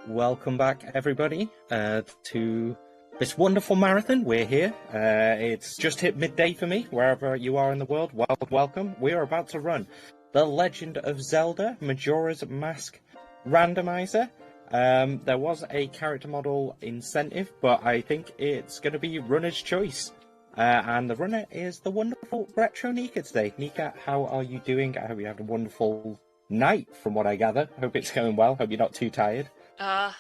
Welcome back, everybody, to this wonderful marathon. We're here. It's just hit midday for me, wherever you are in the world. Welcome. We are about to run The Legend of Zelda, Majora's Mask Randomizer. There was a character model incentive, but I think it's going to be runner's choice. And the runner is the wonderful RetroNika today. Nika, how are you doing? I hope you had a wonderful night, from what I gather. Hope it's going well. Hope you're not too tired. I'll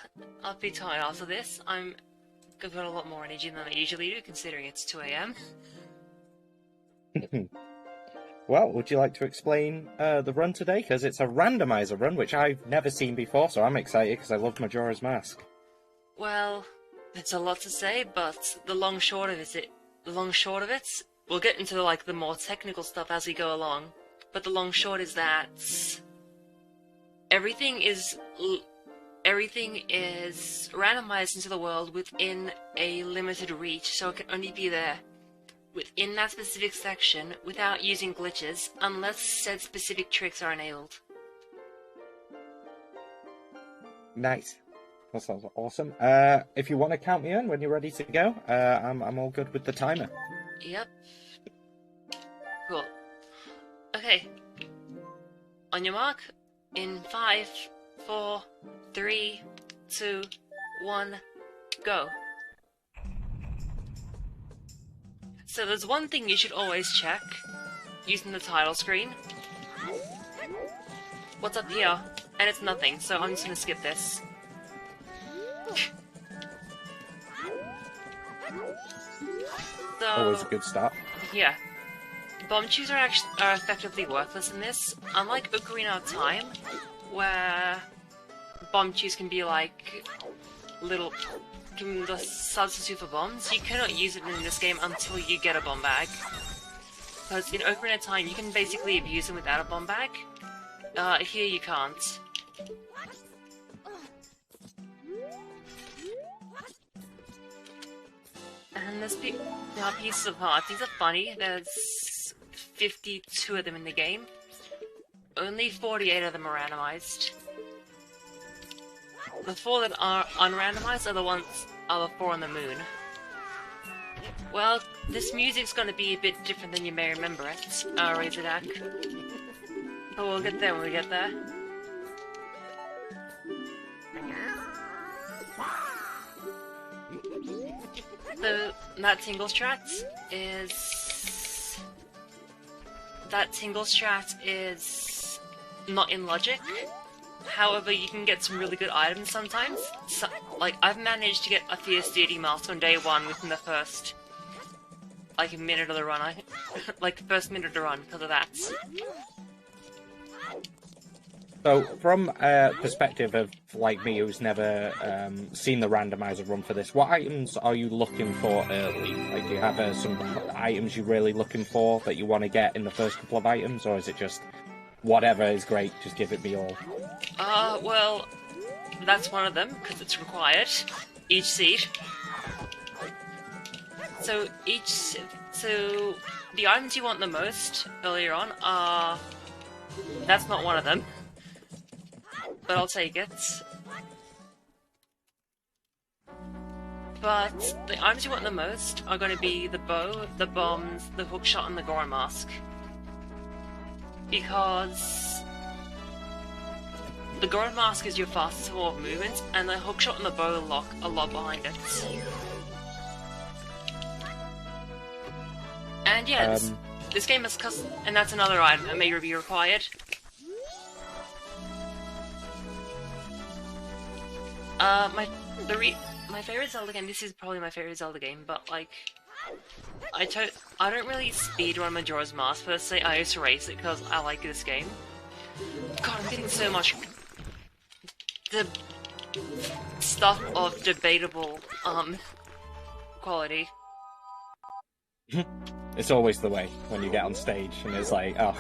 be tired after this. I've got a lot more energy than I usually do, considering it's 2 AM. Well, would you like to explain the run today? Because it's a randomizer run, which I've never seen before, so I'm excited because I love Majora's Mask. Well, it's a lot to say, but the long short of it, we'll get into like the more technical stuff as we go along. But the long short is that everything is randomized into the world within a limited reach, so it can only be there within that specific section without using glitches, unless said specific tricks are enabled. Nice. That sounds awesome. If you want to count me in when you're ready to go, I'm all good with the timer. Yep. Cool. Okay. On your mark, in 5, 4, 3, 2, 1, go. So there's one thing you should always check using the title screen. What's up here? And it's nothing, so I'm just gonna skip this. So, always a good start. Yeah. Bomb chews are effectively worthless in this, unlike Ocarina of Time, where bomb chews can be like the substitute for bombs. You cannot use it in this game until you get a bomb bag. Because in Ocarina of Time, you can basically abuse them without a bomb bag. Here you can't. And there's now pieces of hearts. These are funny. There's 52 of them in the game. Only 48 of them are randomized. The 4 that are unrandomized are the 4 on the moon. Well, this music's gonna be a bit different than you may remember it, Razordack. But we'll get there when we get there. So, that tingle strat is not in logic. However, you can get some really good items sometimes. So, like, I've managed to get a Fierce Deity Mask on day 1 within the first, like, minute of the run. Like, the first minute of the run because of that. So, from a perspective of, like me, who's never seen the randomizer run for this, what items are you looking for early? Like, do you have some items you're really looking for that you want to get in the first couple of items, or is it just whatever is great, just give it me all? Well, that's one of them, because it's required. Each seed. So, the items you want the most earlier on are... That's not one of them. But I'll take it. But the items you want the most are going to be the bow, the bombs, the hookshot, and the Goron mask. Because the Goron mask is your fastest form of movement, and the hookshot and the bow lock a lot behind it. And yeah, this game is custom, and that's another item that may be required. My favorite Zelda game. This is probably my favorite Zelda game, but like, I don't really speedrun Majora's Mask per se. I used to race it because I like this game. God, I'm getting so much the stuff of debatable quality. It's always the way when you get on stage and it's like, oh,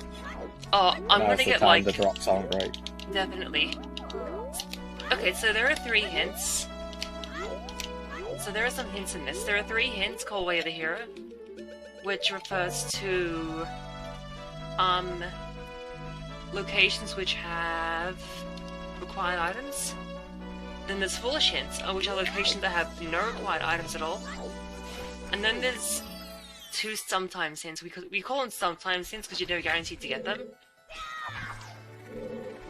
I'm gonna get like the drops aren't great. Definitely. Okay, so there are 3 hints. So there are some hints in this. There are 3 hints called Way of the Hero, which refers to locations which have required items. Then there's foolish hints, which are locations that have no required items at all. And then there's two sometimes hints. We call them sometimes hints because you're never guaranteed to get them.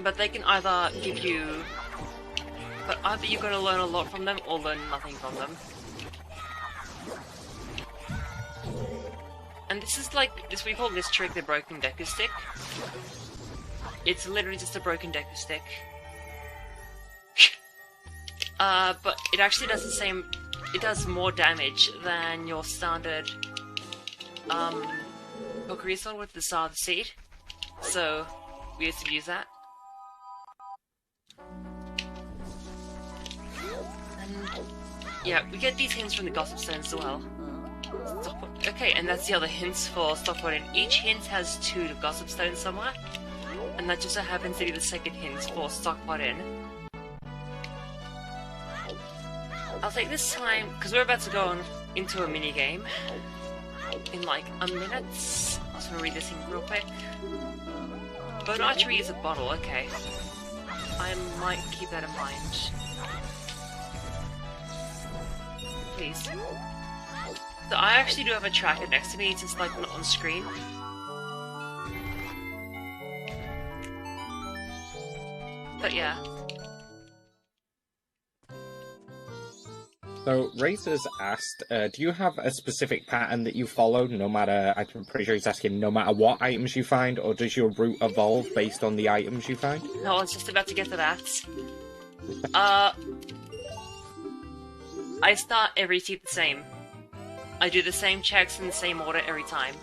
But they can either give you... But either you're going to learn a lot from them or learn nothing from them. And this is like, we call this trick the broken Deku Stick. It's literally just a broken Deku Stick. But it actually does the same, it does more damage than your standard Kokiri Sword with the Star of the Seed. So, we used to use that. And yeah, we get these hints from the Gossip Stones as well. Okay, and that's the other hints for Stockport. Each hint has 2 Gossip Stones somewhere, and that just so happens to be the second hint for Stockport in. I'll take this time, because we're about to go on into a mini-game in like a minute. I was going to read this thing real quick. Bone Archery is a bottle, okay. I might keep that in mind. Please. So I actually do have a tracker next to me, it's just like not on screen. But yeah. So, Razor's asked, do you have a specific pattern that you follow, no matter, I'm pretty sure he's asking, no matter what items you find, or does your route evolve based on the items you find? No, I was just about to get to that. I start every seat the same. I do the same checks in the same order every time.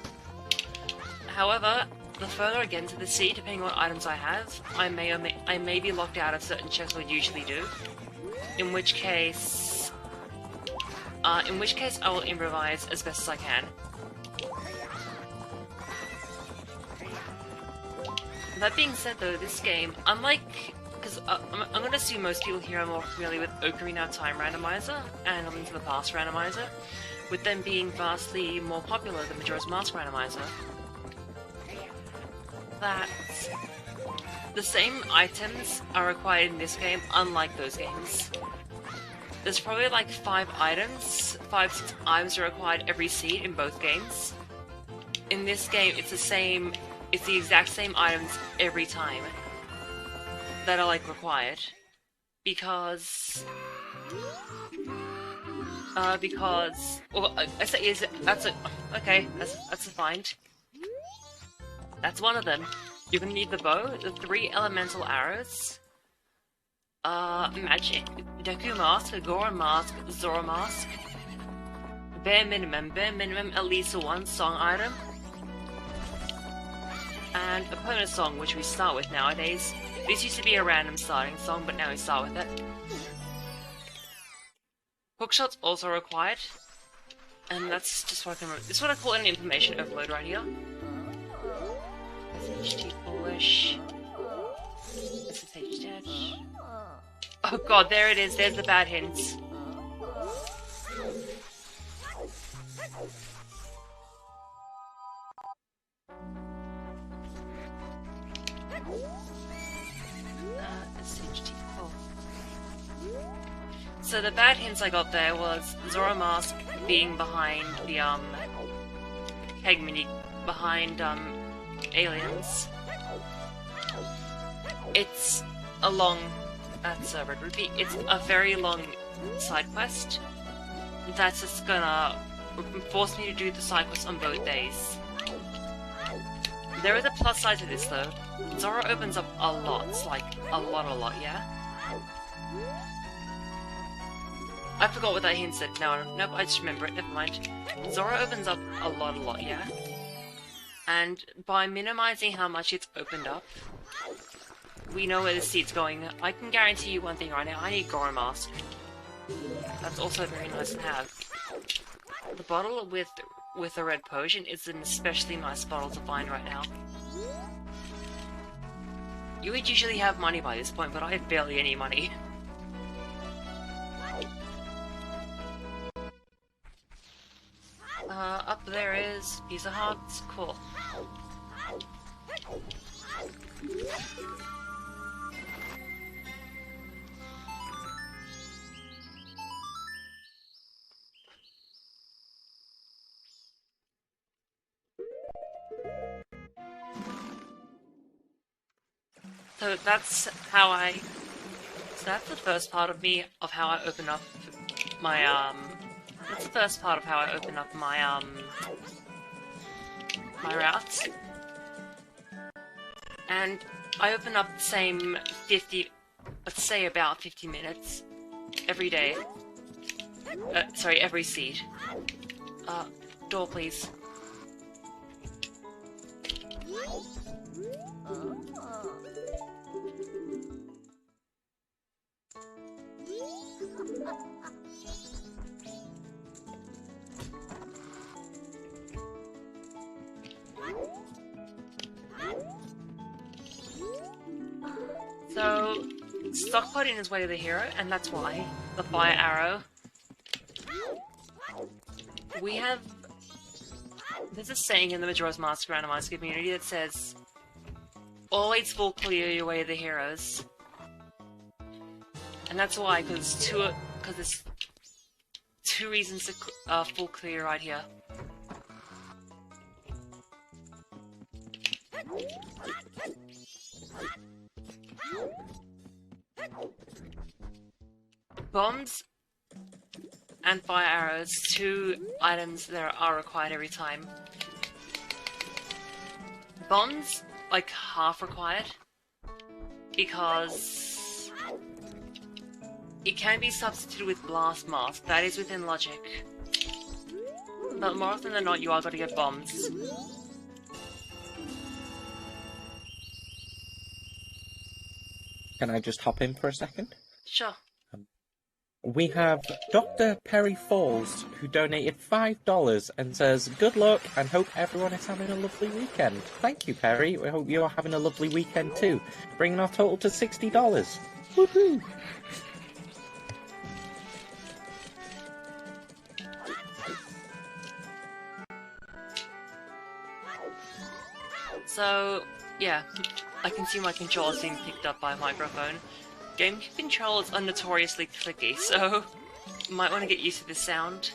However, the further I get into the seat, depending on what items I have, I may be locked out of certain checks I usually do. In which case I will improvise as best as I can. That being said though, this game, unlike... Because I'm going to assume most people here are more familiar with Ocarina of Time Randomizer and Link to the Past Randomizer, with them being vastly more popular than Majora's Mask Randomizer. That the same items are required in this game, unlike those games. There's probably like 5 items, 5-6 items are required every seed in both games. In this game, it's the exact same items every time that are like required. Because well, I say that's a find. That's one of them. You're gonna need the bow, the 3 elemental arrows, magic, Deku Mask, Goron Mask, Zoro Mask, bare minimum at least 1 song item, and opponent song, which we start with nowadays. This used to be a random starting song, but now we start with it. Hookshot's also required, and that's just what I can remember. This is what I call an information overload right here. SHT Polish. SSH Dash. Oh god, there it is, there's the bad hints. SHT So the bad hints I got there was Zoro Mask being behind the Keg Mini, behind aliens. It's a long, that's Red Rupee, it's a very long side quest that's just gonna force me to do the side quest on both days. There is a plus side to this though. Zoro opens up a lot, like a lot, yeah? I forgot what that hint said. Nope, I just remember it, never mind. Zoro opens up a lot, yeah? And by minimizing how much it's opened up, we know where the seat's going. I can guarantee you one thing right now, I need Goron Mask. That's also very nice to have. The bottle with a red potion is an especially nice bottle to find right now. You would usually have money by this point, but I have barely any money. Up there is Pizza Hut. Cool. So that's how I. So that's the first part of me of how I open up my That's the first part of how I open up my routes. And I open up the same 50, let's say about 50 minutes every day. Sorry, every seed. Door please. So, Stockpotting is way of the hero, and that's why. The fire arrow. We have... There's a saying in the Majora's Mask Randomizer community that says, always full clear your way of the heroes. And that's why, because there's two reasons to full clear right here. Bombs and fire arrows, two items that are required every time. Bombs, like half required, because it can be substituted with blast mask, that is within logic. But more often than not, you are going to get bombs. Can I just hop in for a second? Sure. We have Dr. Perry Falls, who donated $5 and says, good luck and hope everyone is having a lovely weekend. Thank you, Perry. We hope you're having a lovely weekend too. Bringing our total to $60. Woohoo! So, yeah, I can see my controls being picked up by a microphone. Game controls are notoriously clicky, so you might want to get used to this sound.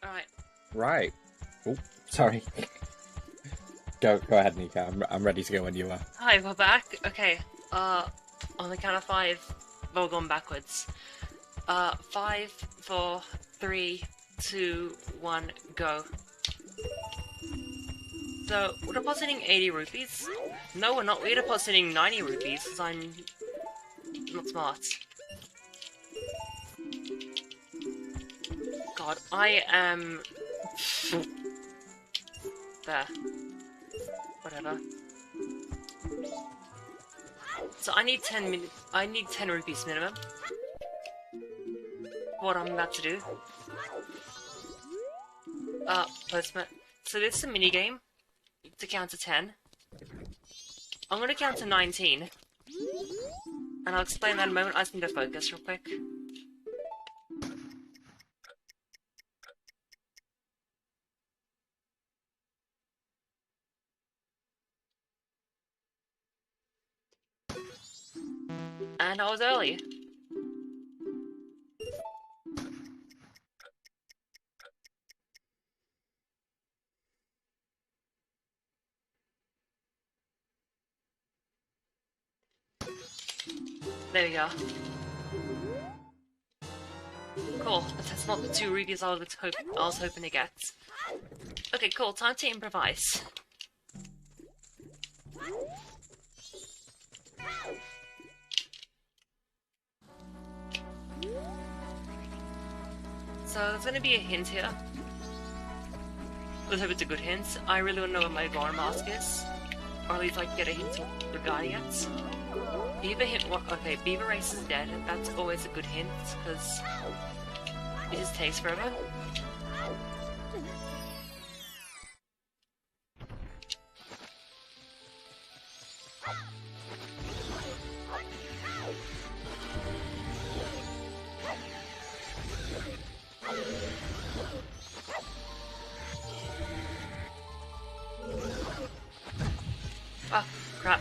Alright. Right. Oh, sorry. Go ahead, Nika. I'm ready to go when you are. Hi, we're back. Okay. On the count of 5, we're going backwards. 5, 4, 3, 2, 1, go. So, we're depositing 80 rupees? No, we're not. We're depositing 90 rupees, because I'm not smart. God, I am... There. Whatever. So I need 10 rupees minimum. What I'm about to do. Postman. So this is a mini game to count to 10. I'm gonna count to 19. And I'll explain that in a moment. I just need to focus real quick. And I was early. There we go. Cool. That's not the 2 rupees I was hoping to get. Okay, cool. Time to improvise. So there's gonna be a hint here. Let's hope it's a good hint. I really don't know what my Majora mask is. Or at least I can get a hint regarding it. Beaver hint what? Okay, Beaver Race is dead. That's always a good hint, because it just takes forever. Ah, crap.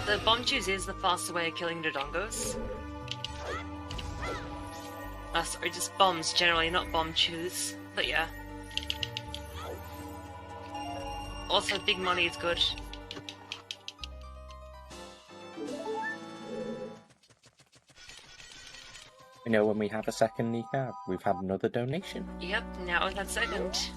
The bomb choose is the fastest way of killing the dongos. Sorry, just bombs generally, not bomb choose. But yeah. Also, big money is good. You know, when we have a second, Nika, we've had another donation. Yep, now we've had second.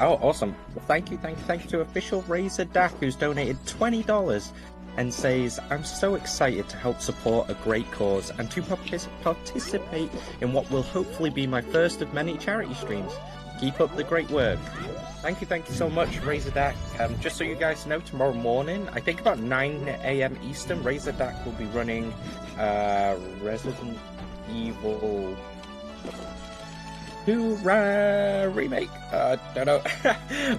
Oh, awesome. Well, thank you to official Razor Dak, who's donated $20 and says, I'm so excited to help support a great cause and to participate in what will hopefully be my first of many charity streams. Keep up the great work. Thank you so much, Razor Dak. Just so you guys know, tomorrow morning, I think about 9 AM Eastern, Razor Dak will be running Resident Evil 2 remake, don't know,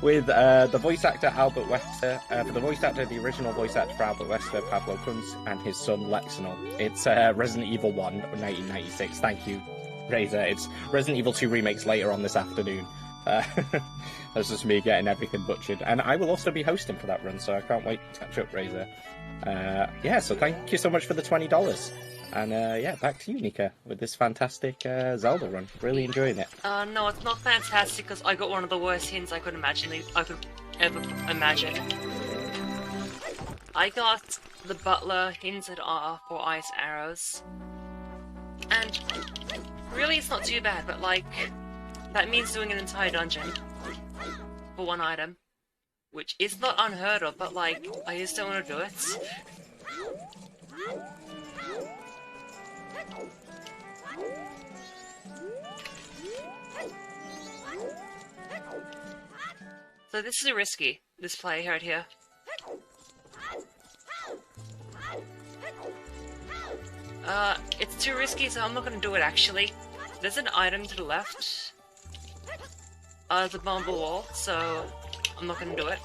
with the voice actor Albert Wesker, for the voice actor, the original voice actor for Albert Wesker, Pablo Kunz, and his son Lexinol. It's Resident Evil 1 of 1996. Thank you, Razor. It's Resident Evil 2 remakes later on this afternoon. That's just me getting everything butchered. And I will also be hosting for that run, so I can't wait to catch up, Razor. Yeah, so thank you so much for the $20. And yeah, back to you, Nika, with this fantastic Zelda run. Really enjoying it. No, it's not fantastic because I got one of the worst hints I could ever imagine. I got the butler hints that are for ice arrows. And really it's not too bad, but like, that means doing an entire dungeon for one item. Which is not unheard of, but like, I just don't want to do it. So this is risky, this play right here. It's too risky, so I'm not gonna do it actually. There's an item to the left. The bumble wall, so I'm not gonna do it.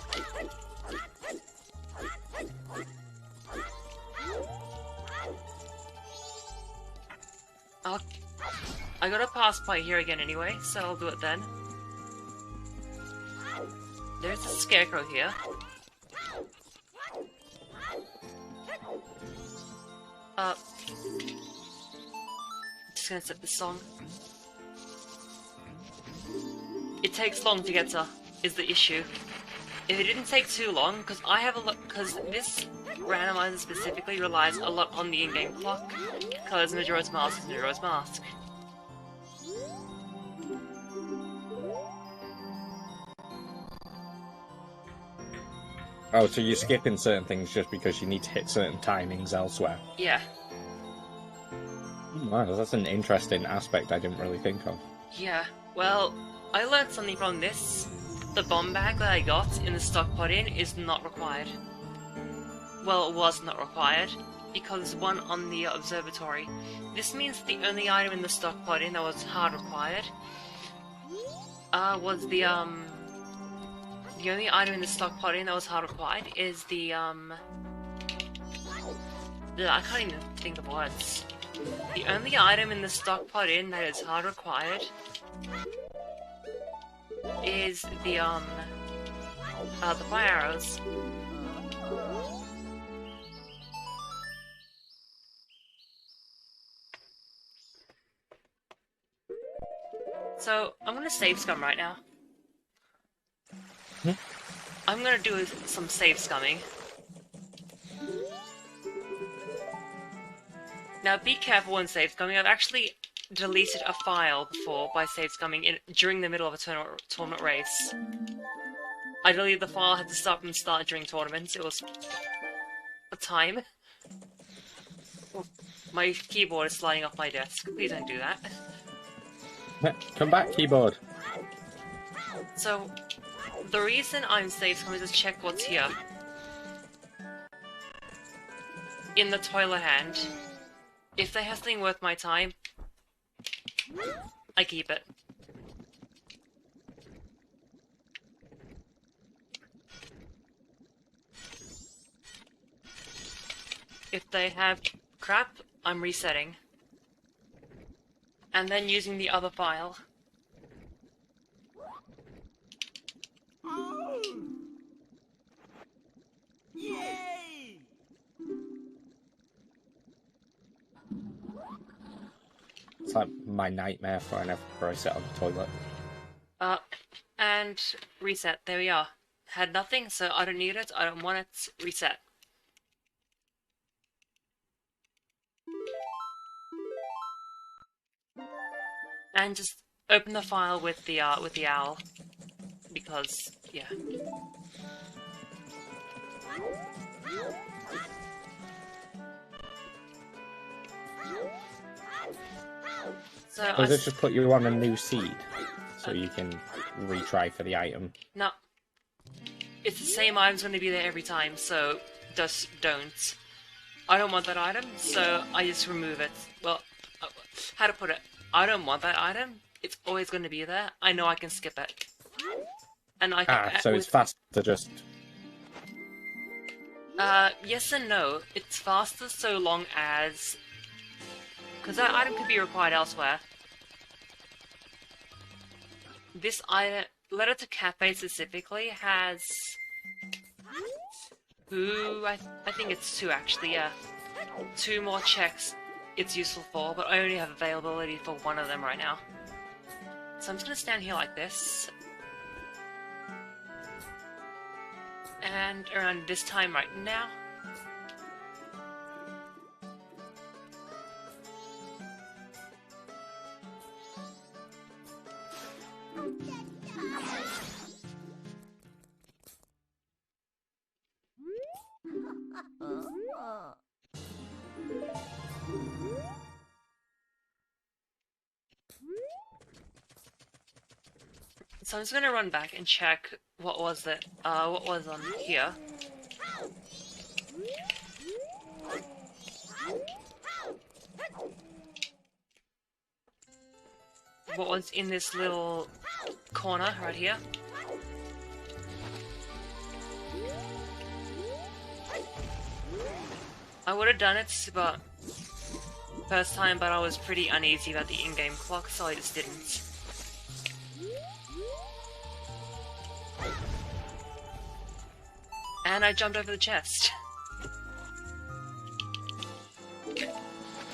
I gotta pass by here again anyway, so I'll do it then. There's a scarecrow here. Just gonna set this song. It takes long to get to, is the issue. If it didn't take too long, because I have a look, because this randomizer specifically relies a lot on the in-game clock, because Majora's Mask is Majora's Mask. Oh, so you're skipping certain things just because you need to hit certain timings elsewhere? Yeah. Wow, that's an interesting aspect I didn't really think of. Yeah, well, I learned something from this. The bomb bag that I got in the stock pot-in is not required. Well, it was not required, because there's one on the observatory. This means the only item in the stock pot-in that was hard required was the only item in the stock pot-in that was hard required is the I can't even think of words. The only item in the stock pot-in that is hard required is the fire arrows. So, I'm gonna save scum right now. I'm gonna do some save scumming. Now be careful when save scumming. I've actually deleted a file before by save scumming during the middle of a tournament race. I deleted the file, had to stop and start during tournaments. It was a time. Oh, my keyboard is sliding off my desk. Please don't do that. Come back, keyboard. So, the reason I'm save scumming is to check what's here. In the toilet hand. If they have something worth my time, I keep it. If they have crap, I'm resetting. And then using the other file. Oh! Yay! It's like my nightmare for whenever I sit on the toilet. And reset. There we are. Had nothing, so I don't need it, I don't want it. Reset. And just open the file with the owl. Because, yeah. So Or does it just put you on a new seed? So you can retry for the item? No. It's the same item's going to be there every time, so just don't. I don't want that item, so I just remove it. Well, how to put it? I don't want that item. It's always going to be there. I know I can skip it. And I can... so it's faster to just... yes and no. It's faster so long as... Because that item could be required elsewhere. This item, Letter to Cafe specifically, has... I think it's 2 actually, yeah. 2 more checks it's useful for, but I only have availability for 1 of them right now. So I'm just gonna stand here like this. And around this time right now. So I'm just gonna run back and check What was it? What was on here? What was in this little corner right here? I would have done it, but first time, but I was pretty uneasy about the in-game clock, so I just didn't. And I jumped over the chest.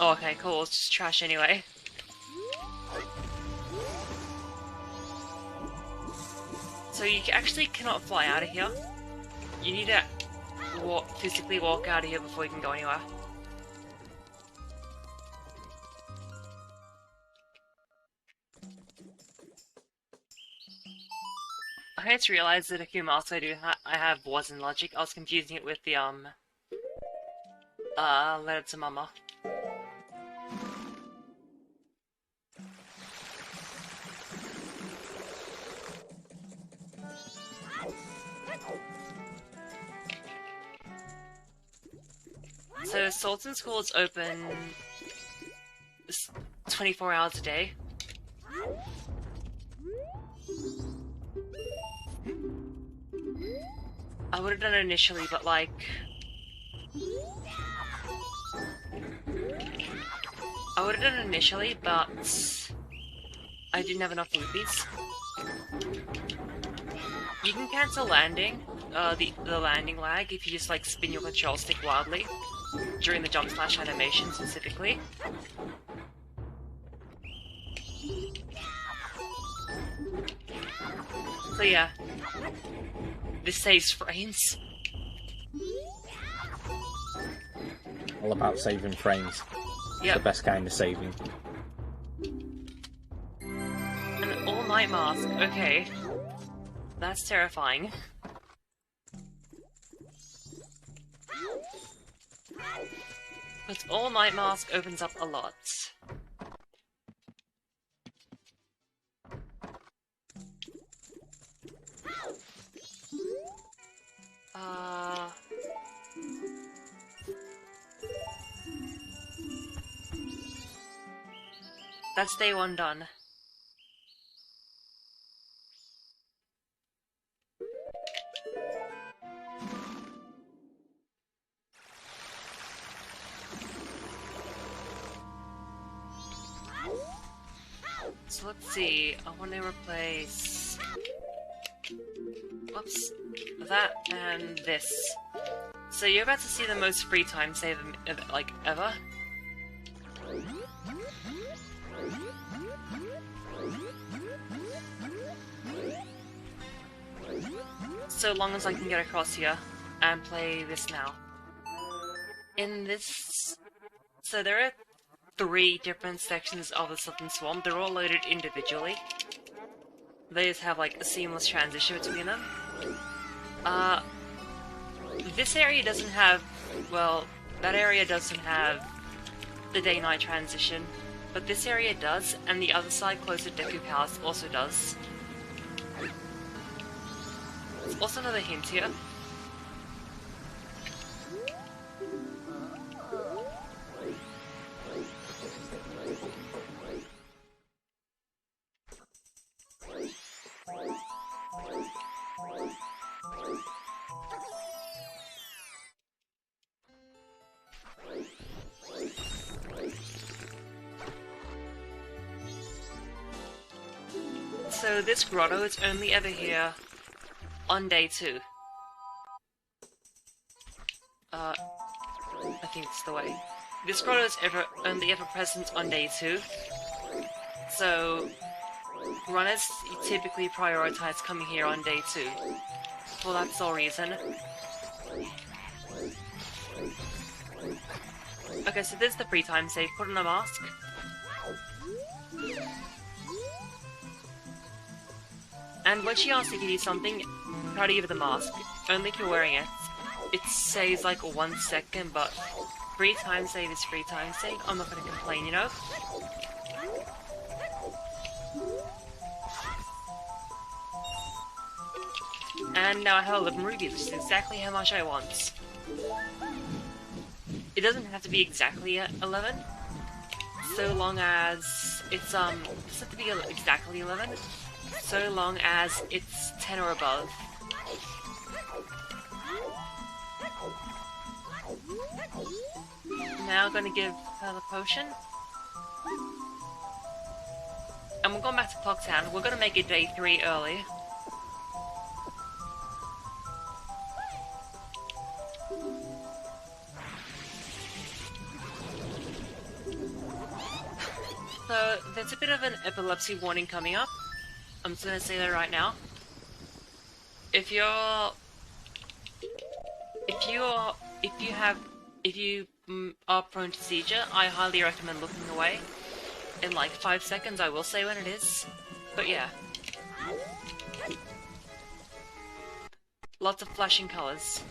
Oh, okay, cool. It's just trash anyway. So you actually cannot fly out of here. You need to physically walk out of here before you can go anywhere. I just realized that a few masks I have was in logic. I was confusing it with the letter to mama. So Sultan School is open 24 hours a day. I would have done it initially, but like... I would have done it initially, but... I didn't have enough rupees. You can cancel landing, the landing lag, if you just like spin your control stick wildly. During the jump slash animation specifically. So yeah. This saves frames. All about saving frames. Yep. The best kind of saving. An all-night mask, okay. That's terrifying. But all-night mask opens up a lot. That's day one done. So let's see, I want to replace... Whoops. That and this. So you're about to see the most free time save like ever. So long as I can get across here and play this now. In this... So there are 3 different sections of the Southern Swamp. They're all loaded individually. They just have like a seamless transition between them. This area doesn't have... Well, that area doesn't have the day-night transition. But this area does, and the other side close to Deku Palace also does. There's also another hint here. So this grotto is only ever here on day 2. I think it's the way. This grotto is only ever present on day 2. So runners typically prioritize coming here on day 2. For that sole reason. Okay, so this is the free time save. Put on a mask. And when she asks you to do something, try to give her the mask. Only if you're wearing it. It saves like 1 second, but free time save is free time save. I'm not gonna complain, you know? And now I have 11 rubies, which is exactly how much I want. It doesn't have to be exactly 11, so long as it's, it doesn't have to be exactly 11, so long as it's 10 or above. Now I'm gonna give her the potion. And we're going back to Clocktown. We're gonna make it day 3 early. So, there's a bit of an epilepsy warning coming up. I'm just gonna say that right now. If you are prone to seizure, I highly recommend looking away. In like 5 seconds, I will say when it is. But yeah. Lots of flashing colors.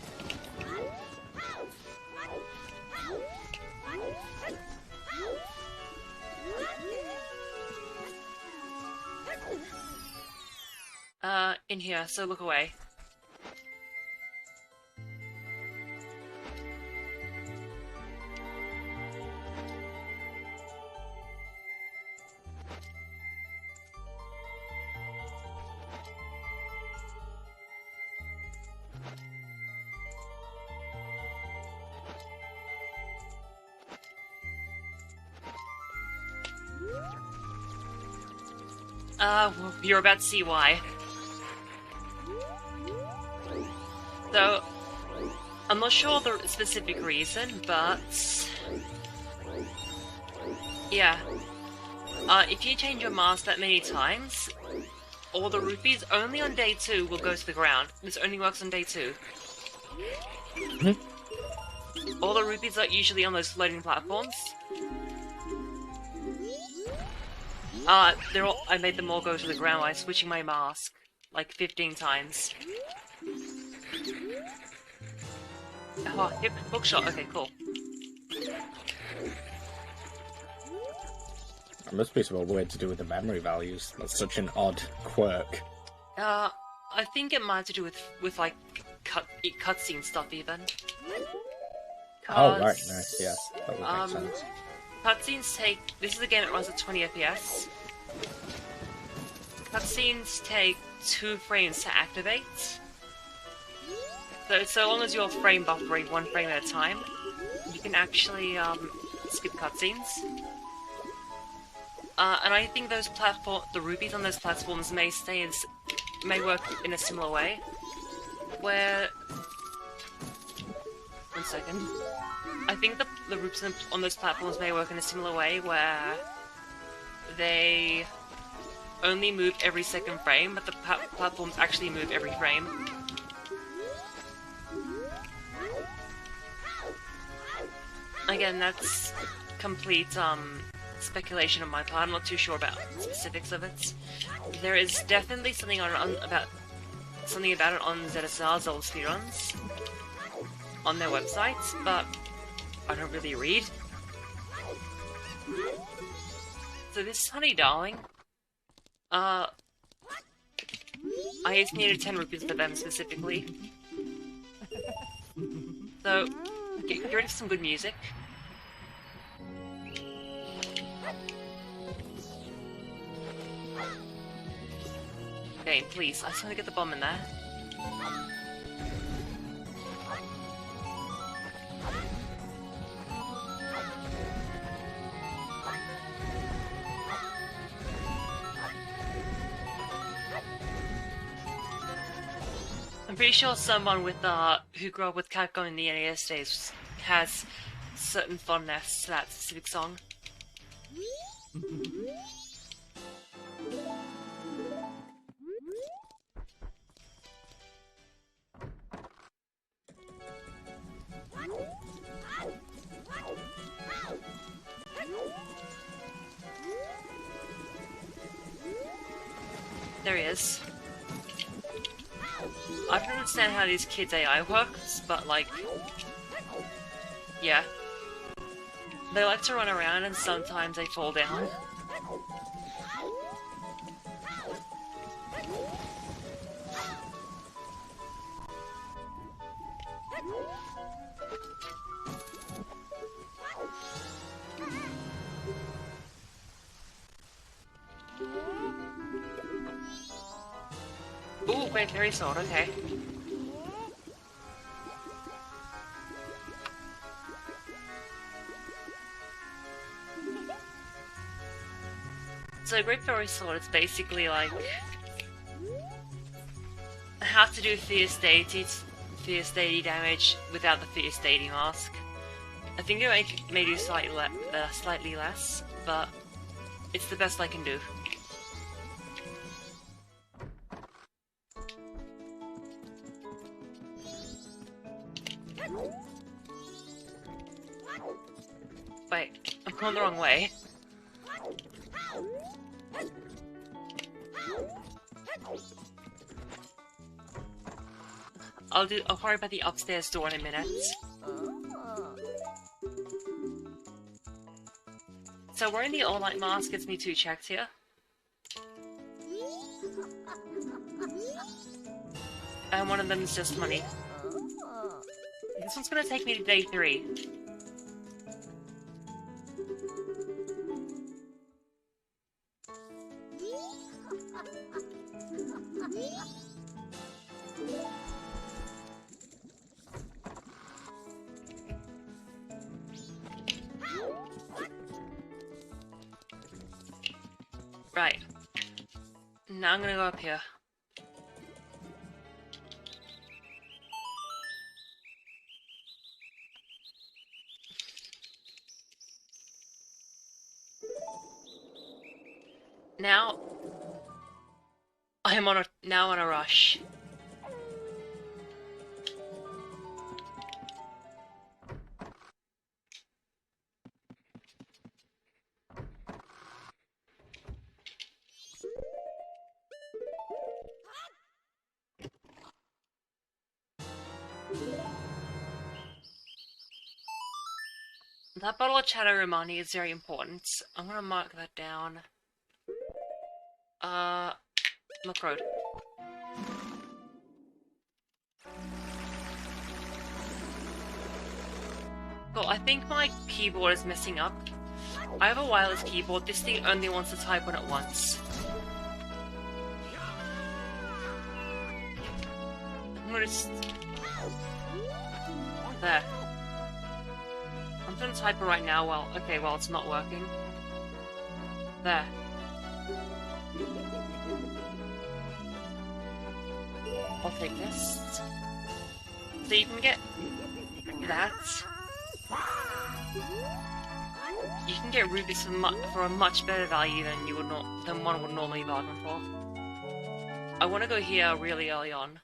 In here, so look away. Well, you're about to see why. So, I'm not sure the specific reason, but... yeah. If you change your mask that many times, all the rupees only on day 2 will go to the ground. This only works on day 2. All the rupees are usually on those floating platforms. I made them all go to the ground by switching my mask, like 15 times. Oh, hip bookshot, okay, cool. That must be some weird to do with the memory values. That's such an odd quirk. I think it might have to do with like, cutscene stuff even. Oh, right, nice, yes. That would make sense. Cutscenes take... This is a game that runs at 20 FPS. Cutscenes take 2 frames to activate. So long as you're frame buffering 1 frame at a time, you can actually skip cutscenes. And I think those the rupees on those platforms may work in a similar way, where... One second. I think the rupees on those platforms may work in a similar way, where they only move every second frame, but the platforms actually move every frame. Again, that's complete speculation on my part. I'm not too sure about specifics of it. There is definitely something about it on ZSR, Zelda speedruns, on their websites, but I don't really read. So this is Honey Darling. I just needed 10 rupees for them specifically. So, get ready for some good music. Okay, please, I just want to get the bomb in there. I'm pretty sure someone who grew up with Capcom in the NES days has certain fondness to that specific song. There he is. I don't understand how these kids' AI works, but like... yeah. They like to run around and sometimes they fall down. Ooh, great fairy sword, okay. So great fairy sword is basically like how to do fierce deity damage without the fierce deity mask. I think it may do slightly less, but it's the best I can do. Wait, I'm going the wrong way. I'll worry about the upstairs door in a minute. So wearing the all-night mask gets me 2 checks here. And one of them is just money. This one's gonna take me to day 3. Right. Now I'm gonna go up here. Now I'm on a rush. That bottle of Chaturumani is very important. I'm gonna mark that down. Muck Road. Cool, I think my keyboard is messing up. I have a wireless keyboard, this thing only wants to type on it once. I'm gonna just... There. I'm gonna type it right now while... Okay, well, it's not working. There. I'll take this. So you can get that. You can get rubies for a much better value than one would normally bargain for. I want to go here really early on.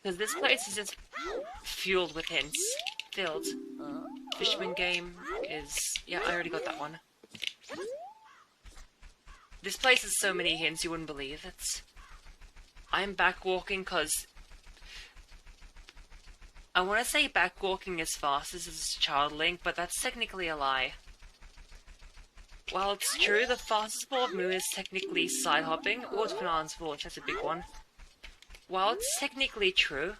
Because this place is just fueled with hints. Filled. Fishman game is... Yeah, I already got that one. This place has so many hints you wouldn't believe it. I'm backwalking because... I want to say backwalking as fast as a child Link, but that's technically a lie. While it's true, the fastest form of movement is technically side hopping, or Banana's Village, that's a big one. While it's technically true,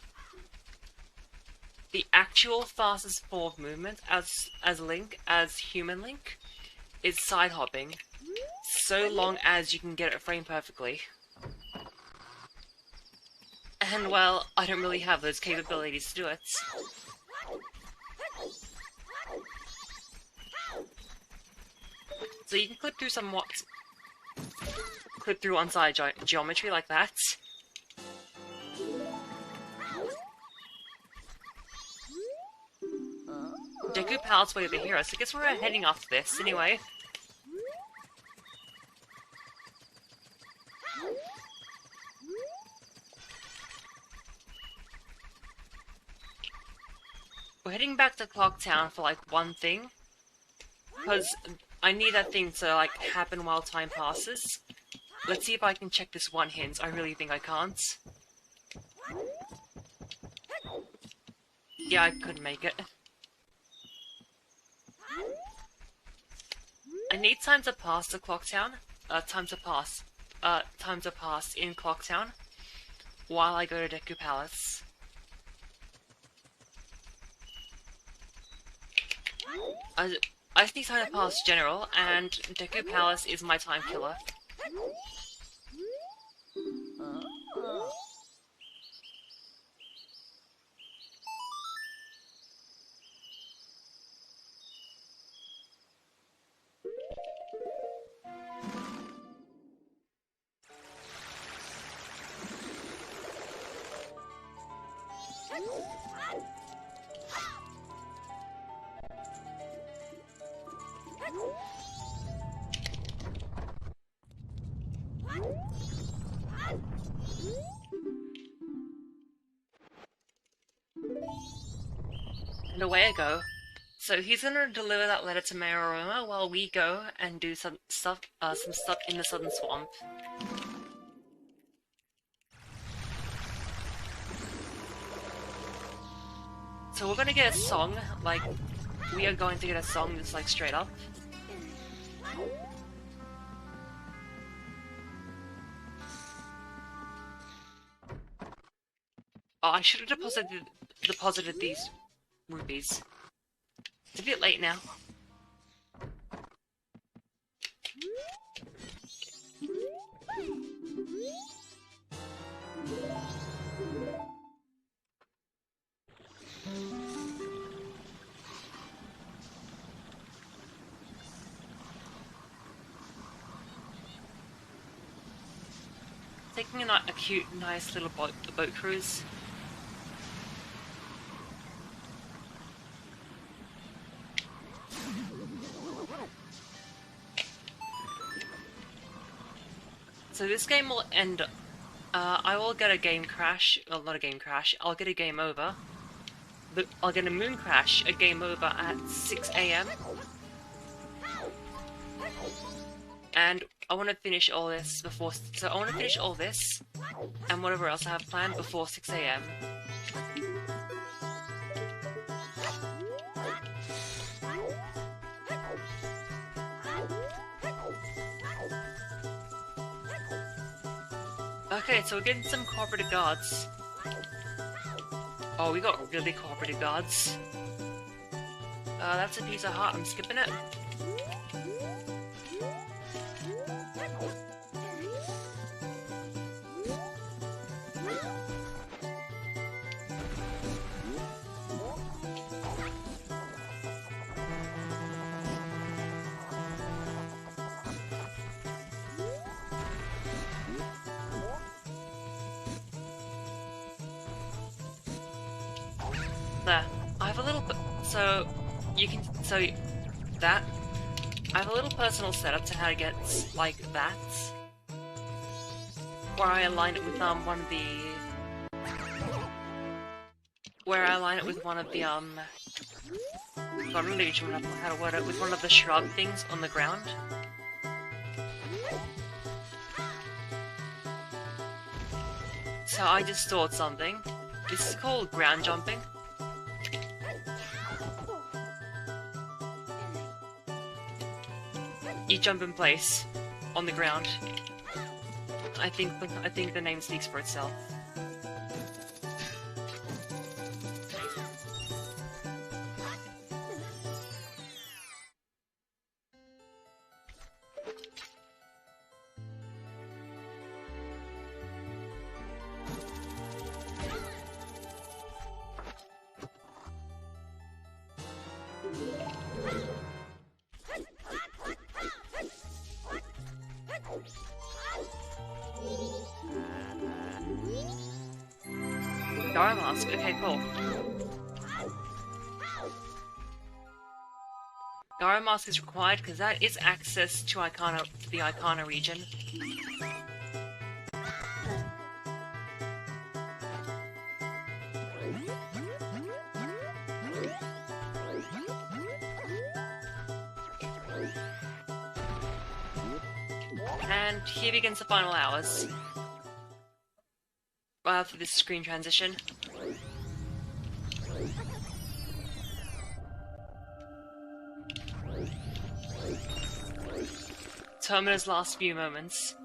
the actual fastest form of movement as human Link, is side hopping, so long as you can get it framed perfectly. And well, I don't really have those capabilities to do it. So you can clip through on-side geometry like that. Deku Palace way over here, so I guess we're heading off this anyway. We're heading back to Clock Town for like one thing, because I need that thing to like happen while time passes. Let's see if I can check this one hint. I really think I can't. Yeah, I couldn't make it. I need time to pass to Clock Town. Time to pass in Clock Town while I go to Deku Palace. I just need time to pass General, and Deku Palace is my time killer. And away I go. So he's gonna deliver that letter to Majora while we go and do some stuff in the Southern Swamp. So we're gonna get a song, like, we are going to get a song that's like straight up. Oh, I should have deposited these rupees. It's a bit late now. Taking a cute, nice little boat cruise. So this game will end. I will get a game crash. Well, not a game crash. I'll get a game over. But I'll get a moon crash, a game over at 6 AM. And I want to finish all this before. So I want to finish all this and whatever else I have planned before 6 AM. Okay, so we're getting some cooperative guards. Oh, we got really cooperative guards. That's a piece of heart, I'm skipping it. There. I have a little so you can that I have a little personal setup to how to get like that, where I align it with one of the God, I'm not even sure how to word it, with one of the shrub things on the ground. So I just thought something. This is called ground jumping. You jump in place on the ground. I think the name speaks for itself. Gara mask. Okay, cool. Gara mask is required because that is access to the Icona region. And here begins the final hours. For this screen transition. Termina's last few moments.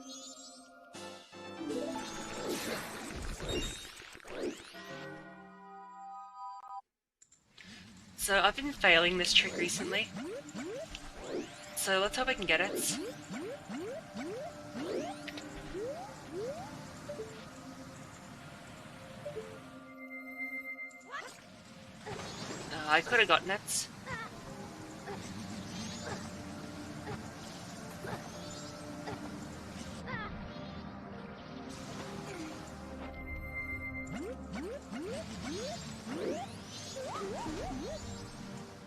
So I've been failing this trick recently. So let's hope I can get it. I could have gotten it.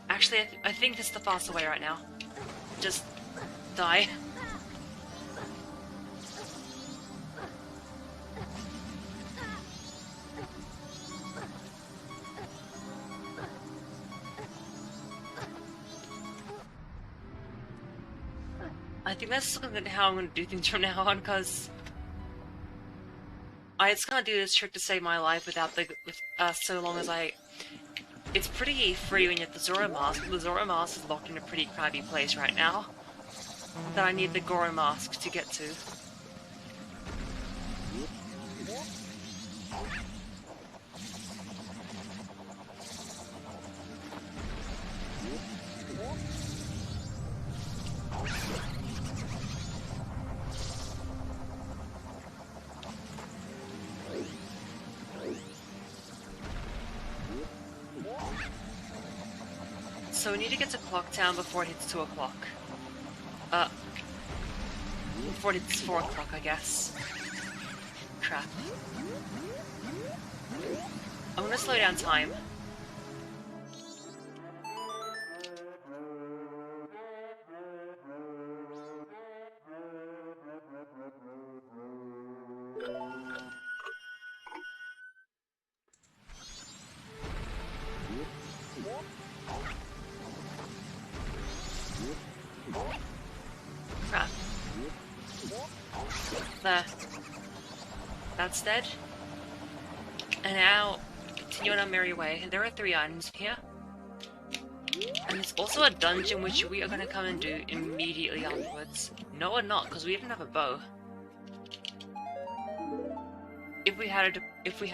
Actually, I think this is the faster way right now. Just die. I think that's how I'm going to do things from now on, because I just can't do this trick to save my life without so long as I... It's pretty free when you have the Zoro Mask. The Zoro Mask is locked in a pretty crabby place right now that I need the Goro Mask to get to. So we need to get to Clock Town before it hits 2 o'clock. Before it hits 4 o'clock, I guess. Crap. I'm gonna slow down time. Crap. There. That's dead. And now, continue on our merry way. There are 3 items here. And there's also a dungeon which we are going to come and do immediately afterwards. No, we're not, because we didn't have a bow. If we had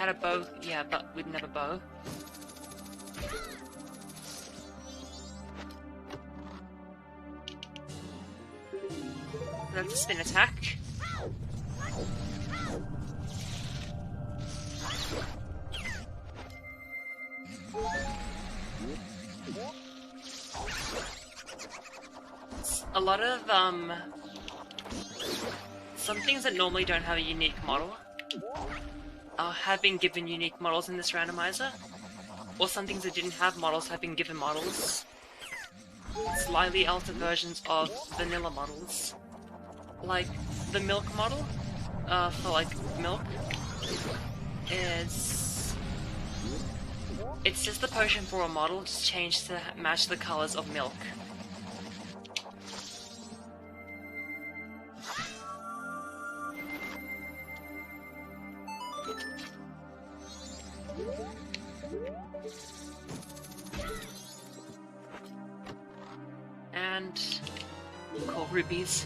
a bow, yeah, but we didn't have a bow. That's a spin attack. A lot of, some things that normally don't have a unique model have been given unique models in this randomizer. Or some things that didn't have models have been given models. Slightly altered versions of vanilla models. Like, the milk model, for, like, milk, is... It's just the potion for a model, just changed to match the colors of milk. And... cool, rupees.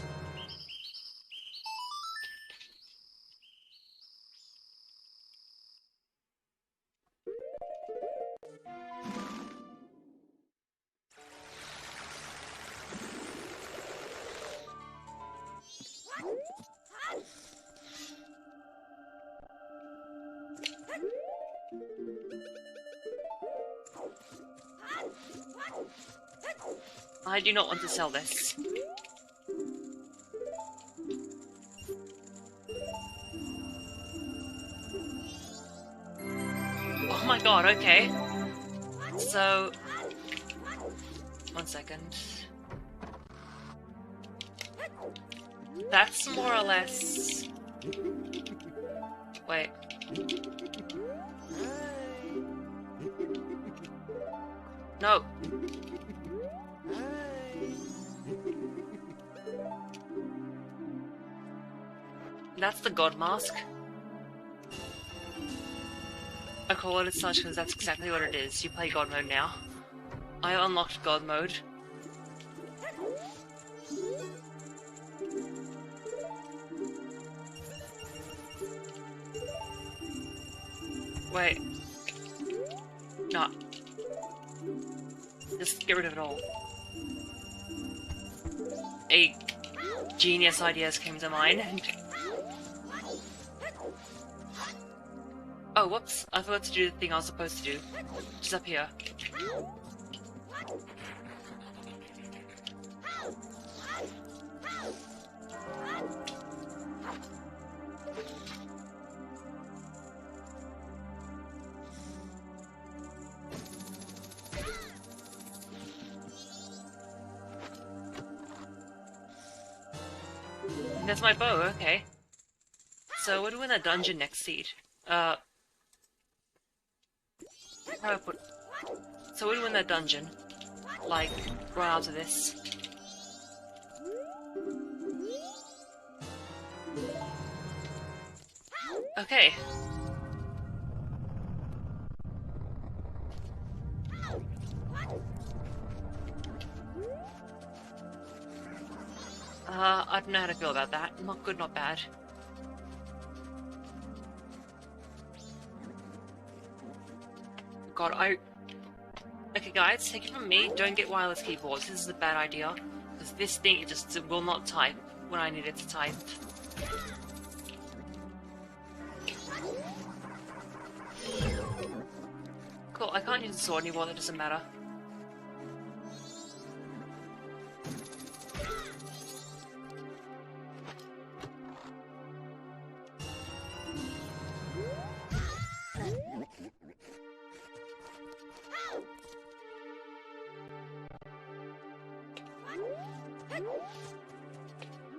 I do not want to sell this. Oh my god, okay. So... one second. That's more or less... Wait. No. That's the God Mask. I call it as such because that's exactly what it is. You play God Mode now. I unlocked God Mode. Wait. No. Just get rid of it all. A genius ideas came to mind. Oh, whoops. I forgot to do the thing I was supposed to do. Just up here. There's my bow, okay. So we're doing a dungeon next seed. How do I put... So we're doing that dungeon. Like, right after this. Okay. I don't know how to feel about that. Not good, not bad. God, Okay guys, take it from me, don't get wireless keyboards. This is a bad idea. Because this thing just will not type when I need it to type. Cool, I can't use the sword anymore, that doesn't matter.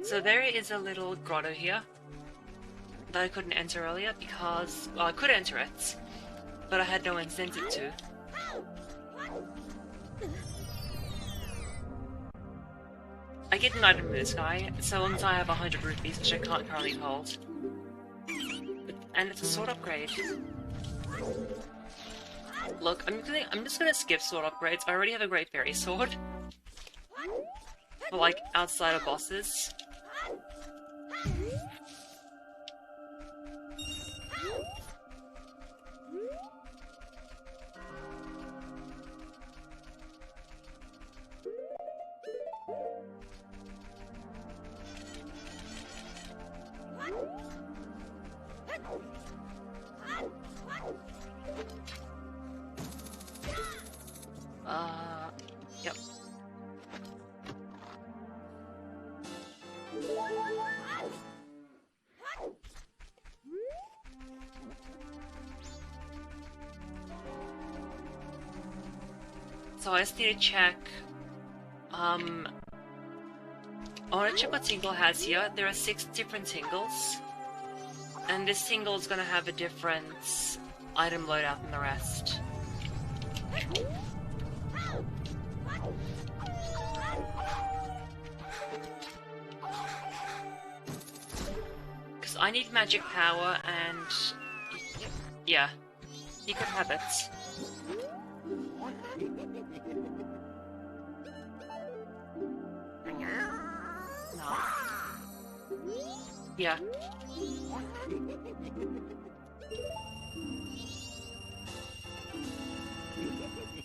So there is a little grotto here that I couldn't enter earlier because... well, I could enter it, but I had no incentive to. I get an item from this guy, so long as I have 100 rupees, which I can't currently hold. And it's a sword upgrade. Look, I'm just gonna skip sword upgrades. I already have a great fairy sword. For like, outside of bosses. Yep. So I just need to check, I want to check what tingle has here. There are 6 different tingles, and this tingle is going to have a different item loadout than the rest. Because I need magic power and... yeah, you can have it. No. Yeah.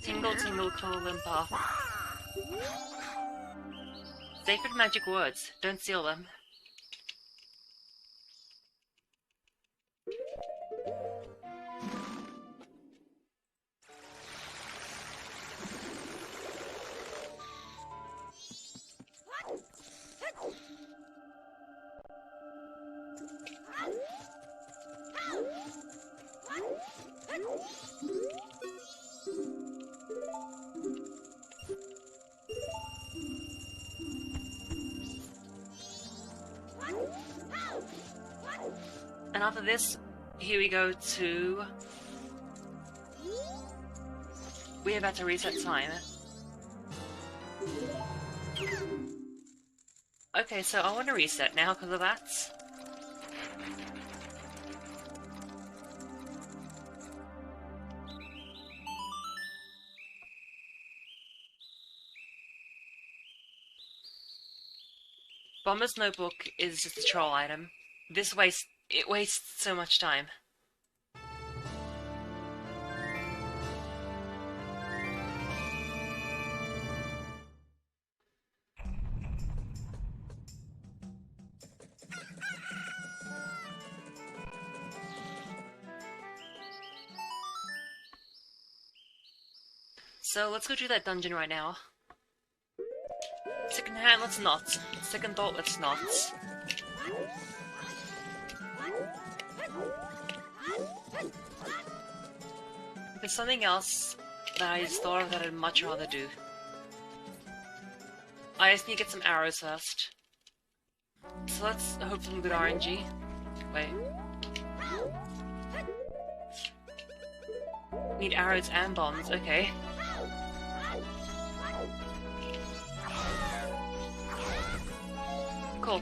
Tingle, tingle, Limpa. Sacred magic words. Don't steal them. And after this, here we go to... we're about to reset time. Okay, so I want to reset now because of that. Bomber's Notebook is just a troll item. It wastes so much time. So let's go do that dungeon right now. Second hand, let's not. Second thought, let's not. There's something else that I just thought of that I'd much rather do. I just need to get some arrows first. So let's hope for some good RNG. Wait. Need arrows and bombs, okay. Cool.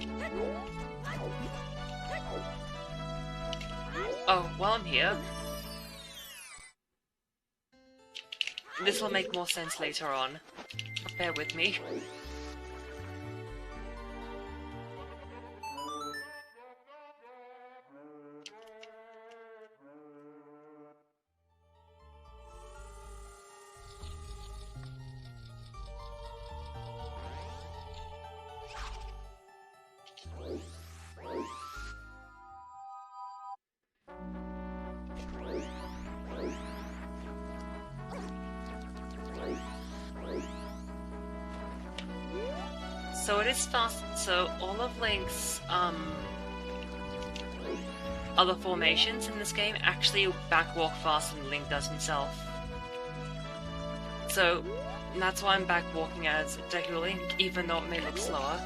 Oh, while I'm here... This will make more sense later on. Bear with me. So it is fast, so all of Link's other formations in this game actually backwalk faster than Link does himself. So that's why I'm backwalking as Deku Link, even though it may look slower.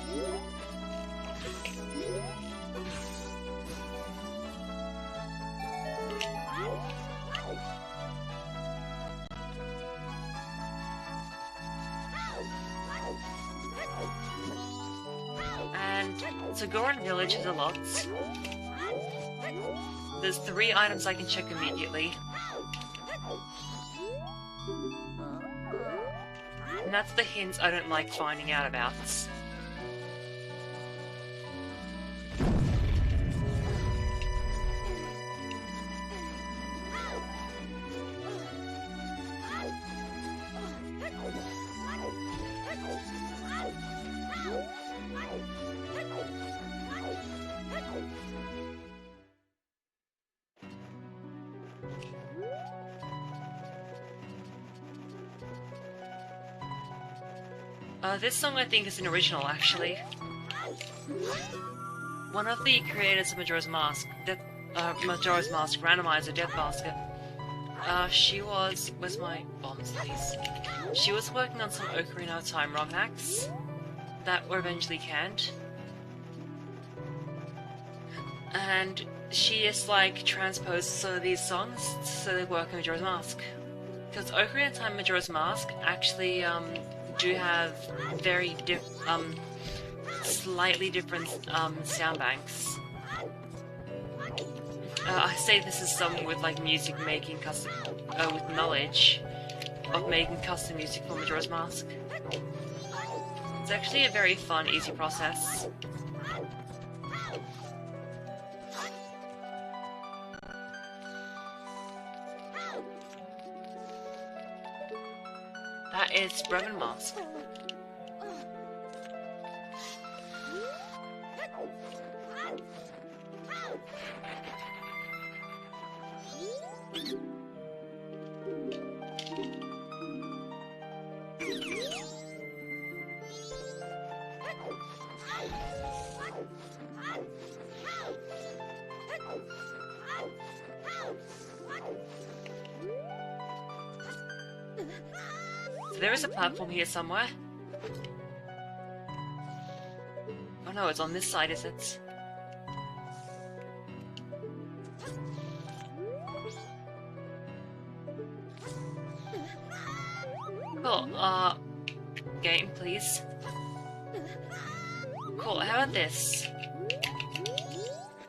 So Goron Village has a lot. There's 3 items I can check immediately. And that's the hints I don't like finding out about. This song I think is an original, actually. One of the creators of Majora's Mask, Randomizer, Death Basket, she was... Where's my bombs, please? She was working on some Ocarina of Time ROM hacks that were eventually canned. And she just, like, transposed some of these songs so they work in Majora's Mask. Because Ocarina of Time and Majora's Mask actually, do have very slightly different sound banks. I say this as someone with like music making custom, with knowledge of making custom music for Majora's Mask. It's actually a very fun, easy process. That is Brevin Mask. So there is a platform here somewhere. Oh no, it's on this side, is it? Cool, game, please. Cool, how about this?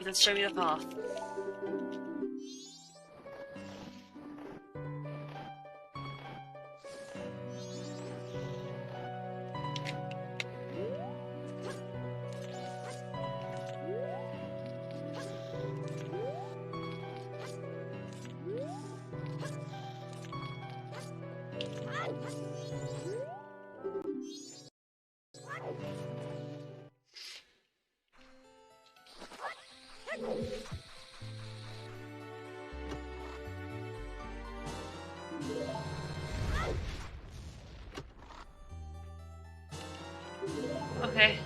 Let's show me the path. Okay.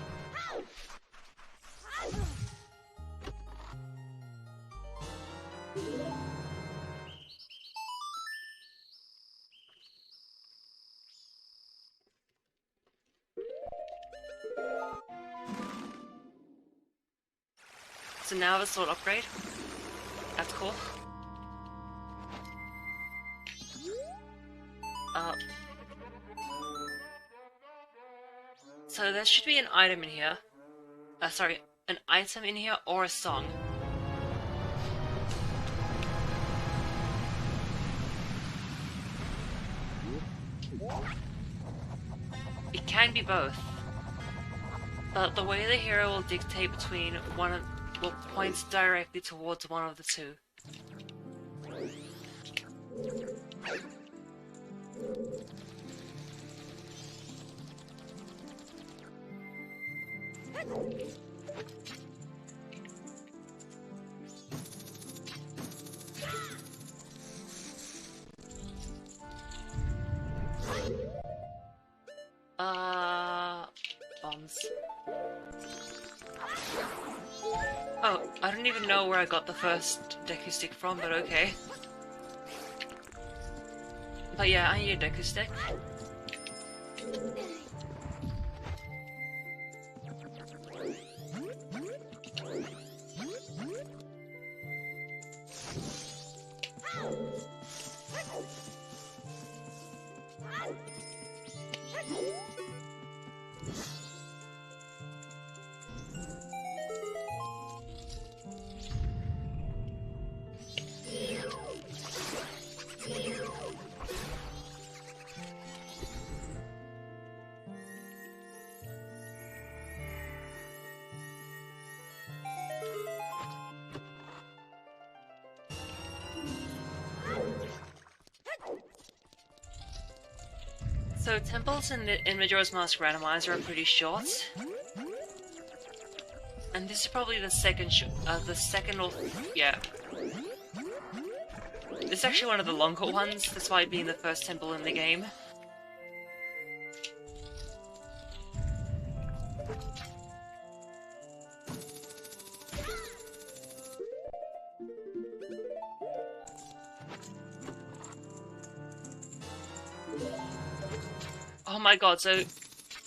So now the sword upgrade. That's cool. So there should be an item in here. Sorry, an item in here or a song. It can be both. But the way the hero will dictate between will point directly towards one of the two. Bombs. Oh, I don't even know where I got the first Deku stick from, but okay. But yeah, I need a Deku stick. So temples in Majora's Mask Randomizer are pretty short, and this is probably the second or yeah. This is actually one of the longer ones, despite being the first temple in the game. Oh my god, so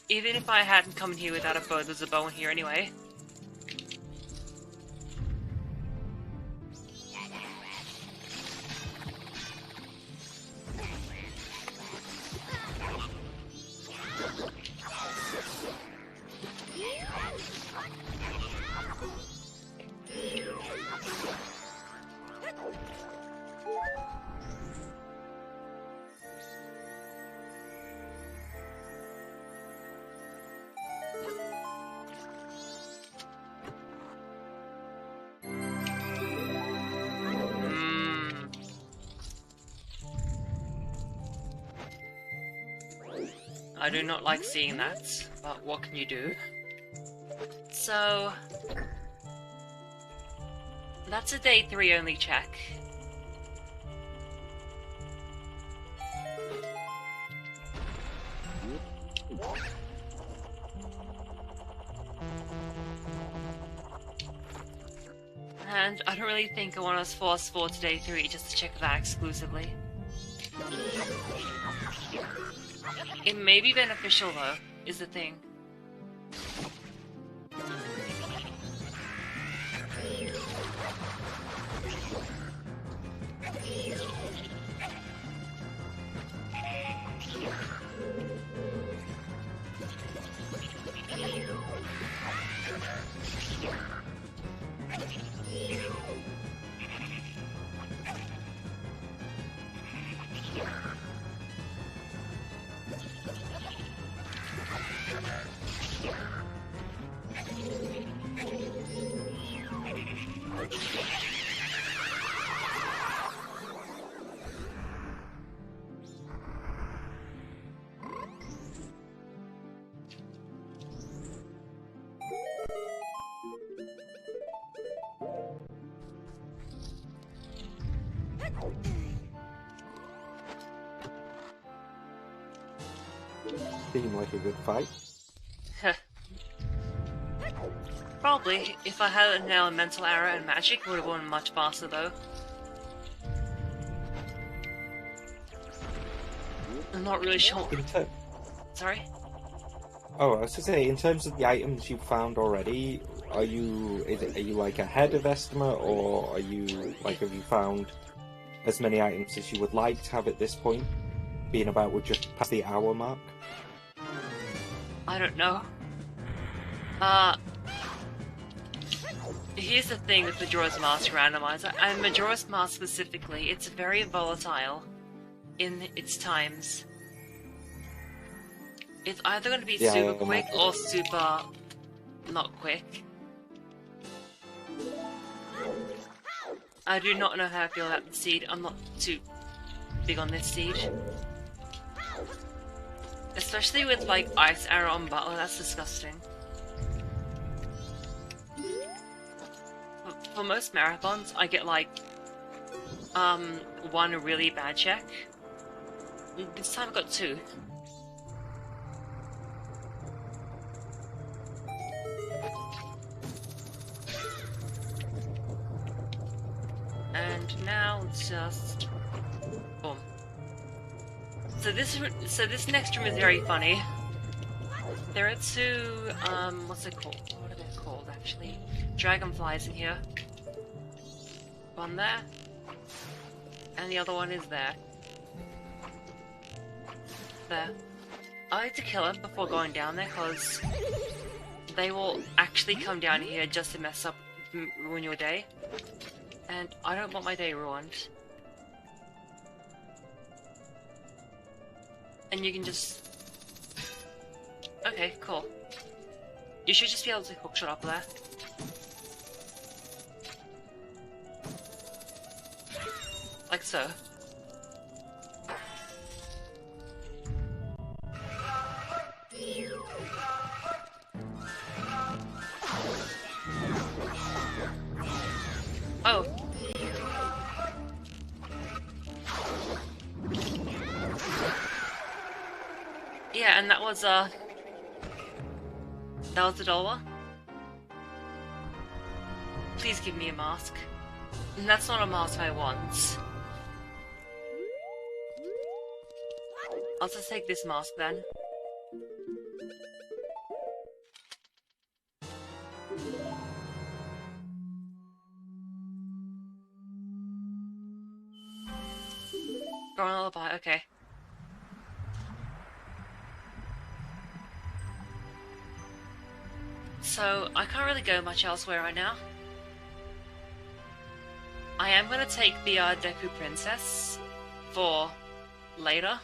even if I hadn't come in here without a bow, there's a bow in here anyway. I do not like seeing that, but what can you do? So... that's a day 3 only check. And I don't really think I want to force forward to day 3 just to check that exclusively. It may be beneficial though, is the thing. Seemed like a good fight. Probably. If I had an elemental arrow and magic, it would have gone much faster though. I'm not really sure. Sorry? Oh, I was to say, in terms of the items you've found already, are you like ahead of estimate, or are you like have you found as many items as you would like to have at this point, being about with just past the hour mark? I don't know. Here's the thing with Majora's Mask Randomizer, and Majora's Mask specifically, it's very volatile in its times. It's either going to be super quick or super not quick. I do not know how I feel about the seed. I'm not too big on this seed. Especially with like Ice Arrow on Butler, that's disgusting. For most marathons, I get like one really bad check. This time I got two. And now it's just boom. So this next room is very funny. There are two what's it called? What are they called actually? Dragonflies in here. One there. And the other one is there. There. I like to kill them before going down there because they will actually come down here just to mess up, ruin your day. And I don't want my day ruined. And you can just... Okay, cool. You should just be able to hookshot up there. Like so. Oh. Yeah, and that was the Dolwa. Please give me a mask. And that's not a mask I want. I'll just take this mask then. Go on lullaby, okay. So, I can't really go much elsewhere right now. I am gonna take the Deku Princess for later.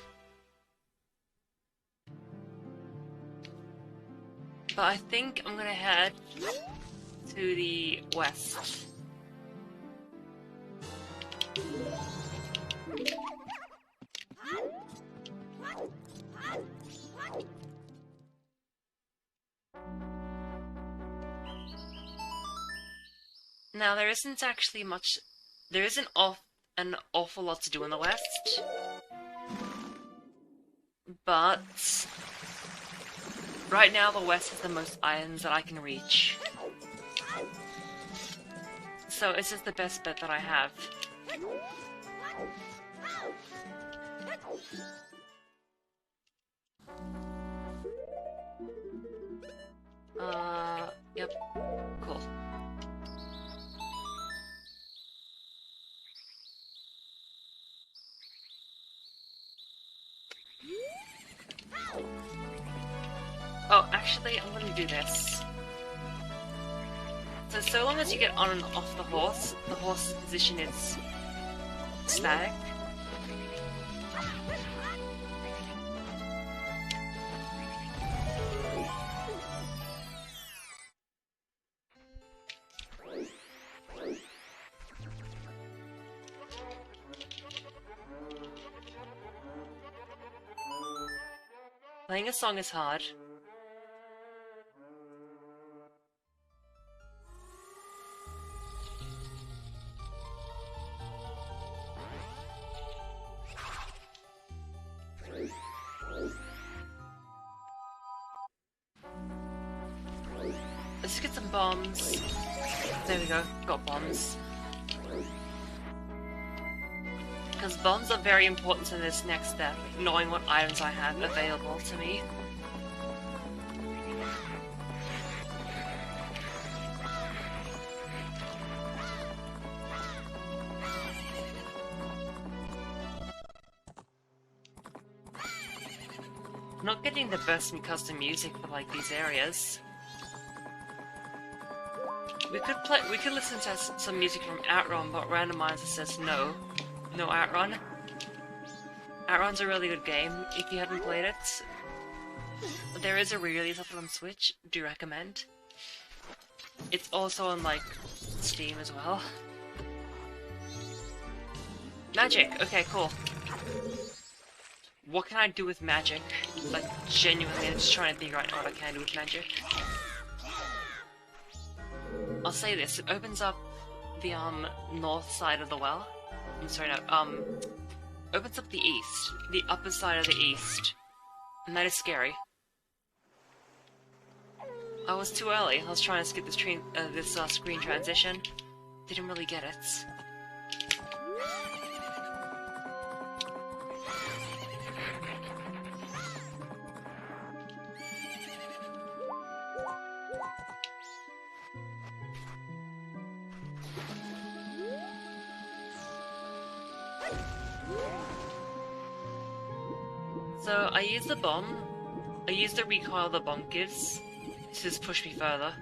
But I think I'm gonna head to the west. Now there isn't actually much. There isn't an awful lot to do in the west, but right now the west has the most islands that I can reach. So it's just the best bet that I have. Yep. Cool. Oh, actually, I'm gonna do this. So long as you get on and off the horse's position is static. Playing a song is hard. Let's get some bombs. There we go, got bombs. Because bombs are very important to this next step, knowing what items I have available to me. Not getting the best in custom music for like these areas. We could listen to some music from Outrun, but Randomizer says no. No Outrun. Outrun's a really good game if you haven't played it. There is a re-release of it on Switch, do recommend. It's also on like Steam as well. Magic! Okay, cool. What can I do with magic? Like, genuinely, I'm just trying to think right now what I can do with magic. I'll say this, it opens up the, north side of the well. I'm sorry, no, opens up the east. The upper side of the east. And that is scary. I was too early. I was trying to skip this screen transition. Didn't really get it. So, I use the bomb. I use the recoil the bomb gives to just push me further.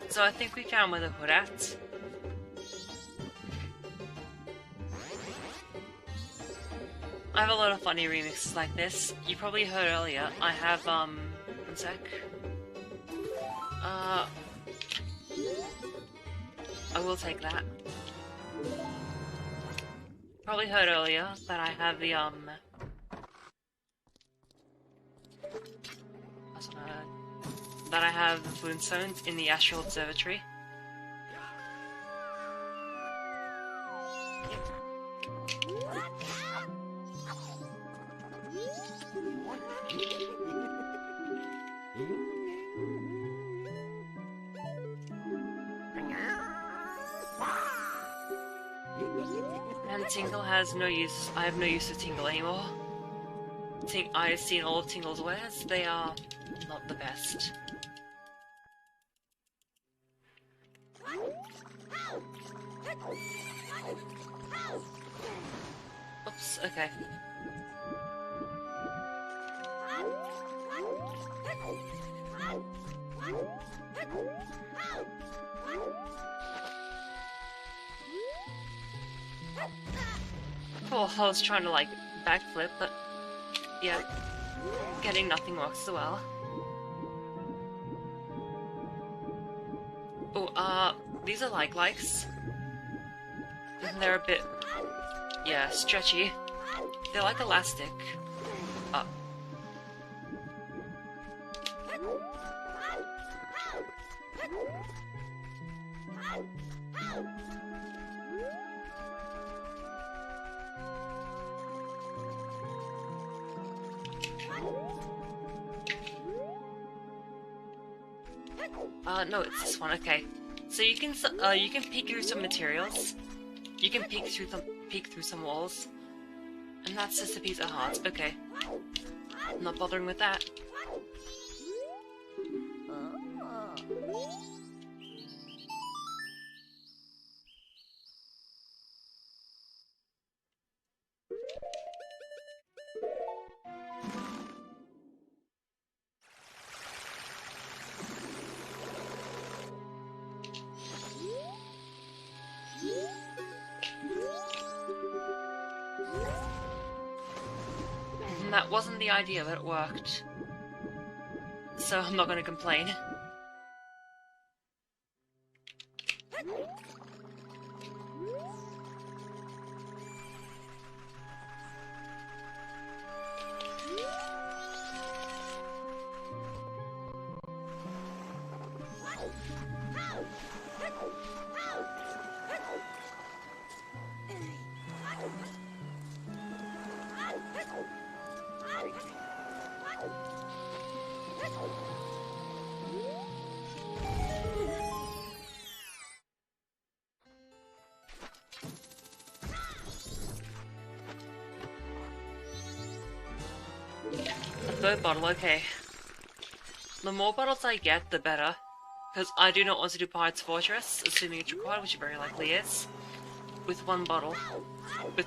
So I think we found where the hood at. I have a lot of funny remixes like this. You probably heard earlier, I have, one sec. I will take that. Probably heard earlier that I have the, that I have the Flintstones in the Astral Observatory. And Tingle has no use. I have no use for Tingle anymore. I've seen all of Tingle's wares. They are not the best. Oops, okay. Oh, I was trying to like backflip, but yeah, getting nothing works so well. Oh, these are likes. They're a bit, yeah, stretchy. They're like elastic. No, it's this one. Okay, so you can peek through some materials. You can peek through some walls, and that's just a piece of heart. Okay, I'm not bothering with that. That wasn't the idea, but it worked. So I'm not gonna complain. Third bottle, okay. The more bottles I get, the better. Because I do not want to do Pirate's Fortress, assuming it's required, which it very likely is, with one bottle. With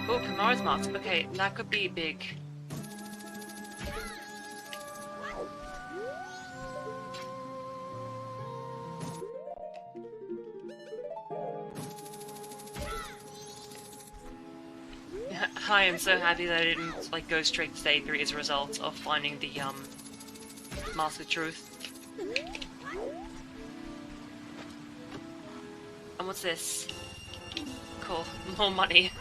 oh, Kamara's mask. Okay, that could be big. I am so happy that I didn't like go straight to day 3 as a result of finding the Mask of Truth. And what's this? Cool, more money.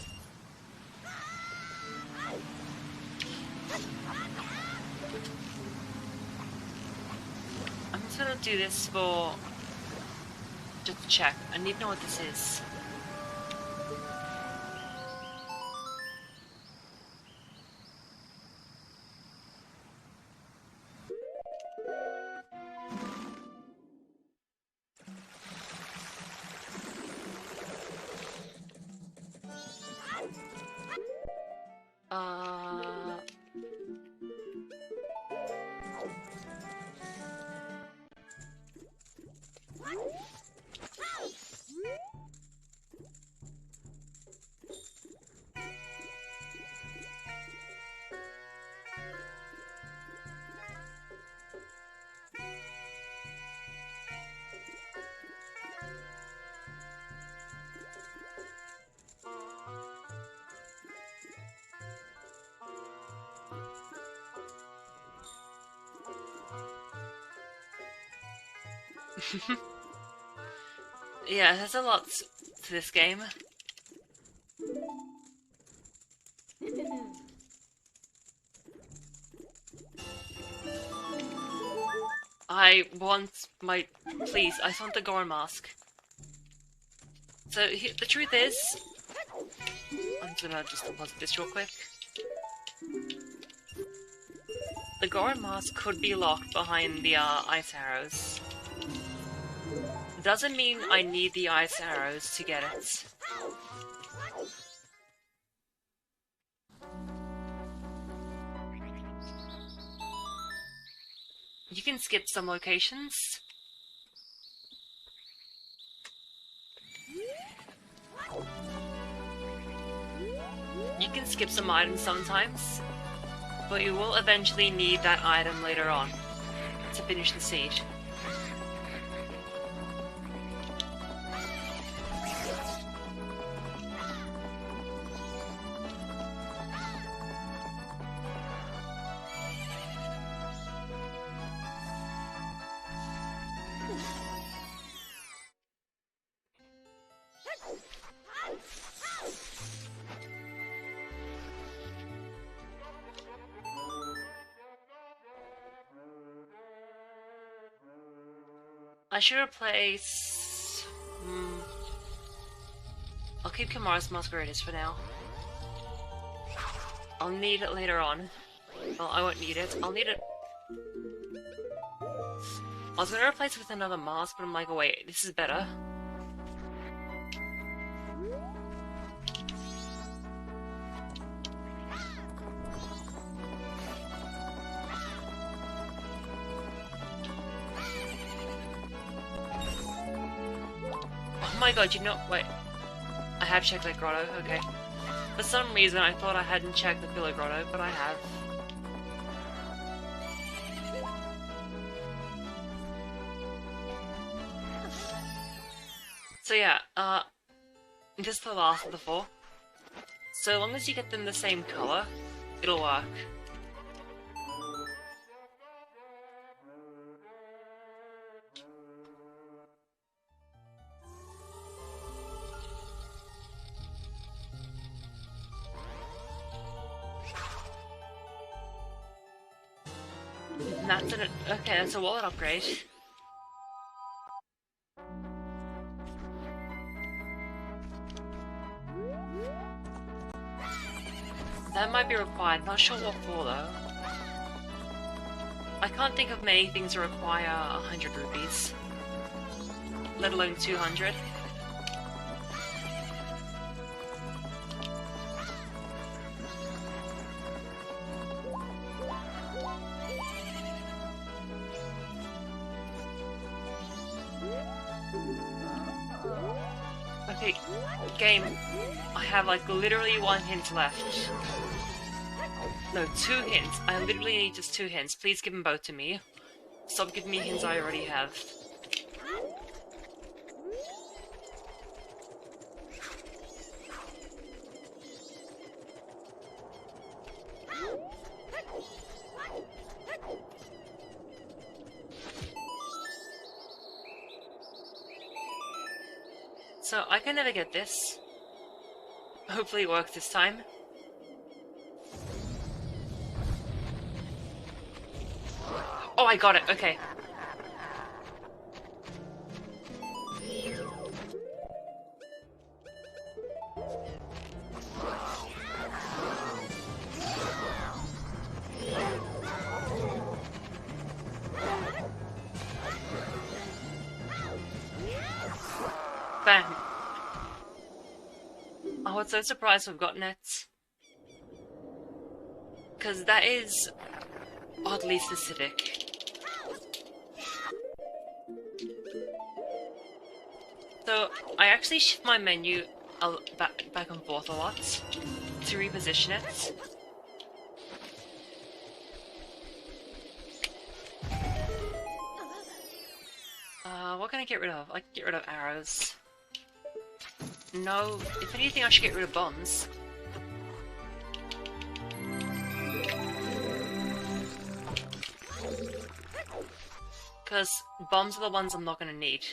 I'm just gonna do this for just to check. I need to know what this is. Yeah, there's a lot to this game. I want my... Please, I want the Goron mask. So, the truth is... I'm gonna just unplug this real quick. The Goron mask could be locked behind the ice arrows. Doesn't mean I need the ice arrows to get it. You can skip some locations. You can skip some items sometimes, but you will eventually need that item later on to finish the siege. I should replace... I'll keep Kamara's Masqueraders for now. I'll need it later on. Well, I won't need it. I'll need it... I was gonna replace it with another mask, but I'm like, oh wait, this is better. Oh my god, you know, wait. I have checked that grotto, okay. For some reason I thought I hadn't checked the Pillar Grotto, but I have. So yeah, this is the last of the 4. So long as you get them the same color, it'll work. That's an okay. That's a wallet upgrade. That might be required. Not sure what for though. I can't think of many things that require 100 rupees, let alone 200. Okay, game. I have like literally 1 hint left. No, 2 hints. I literally need just 2 hints. Please give them both to me. Stop giving me hints I already have. So, I can never get this. Hopefully it works this time. Oh, I got it, okay. Bam. Oh, I'm so surprised we've gotten it. Because that is oddly specific. So, I actually shift my menu back and forth a lot to reposition it. What can I get rid of? I can get rid of arrows. No, if anything I should get rid of bombs. Because bombs are the ones I'm not going to need.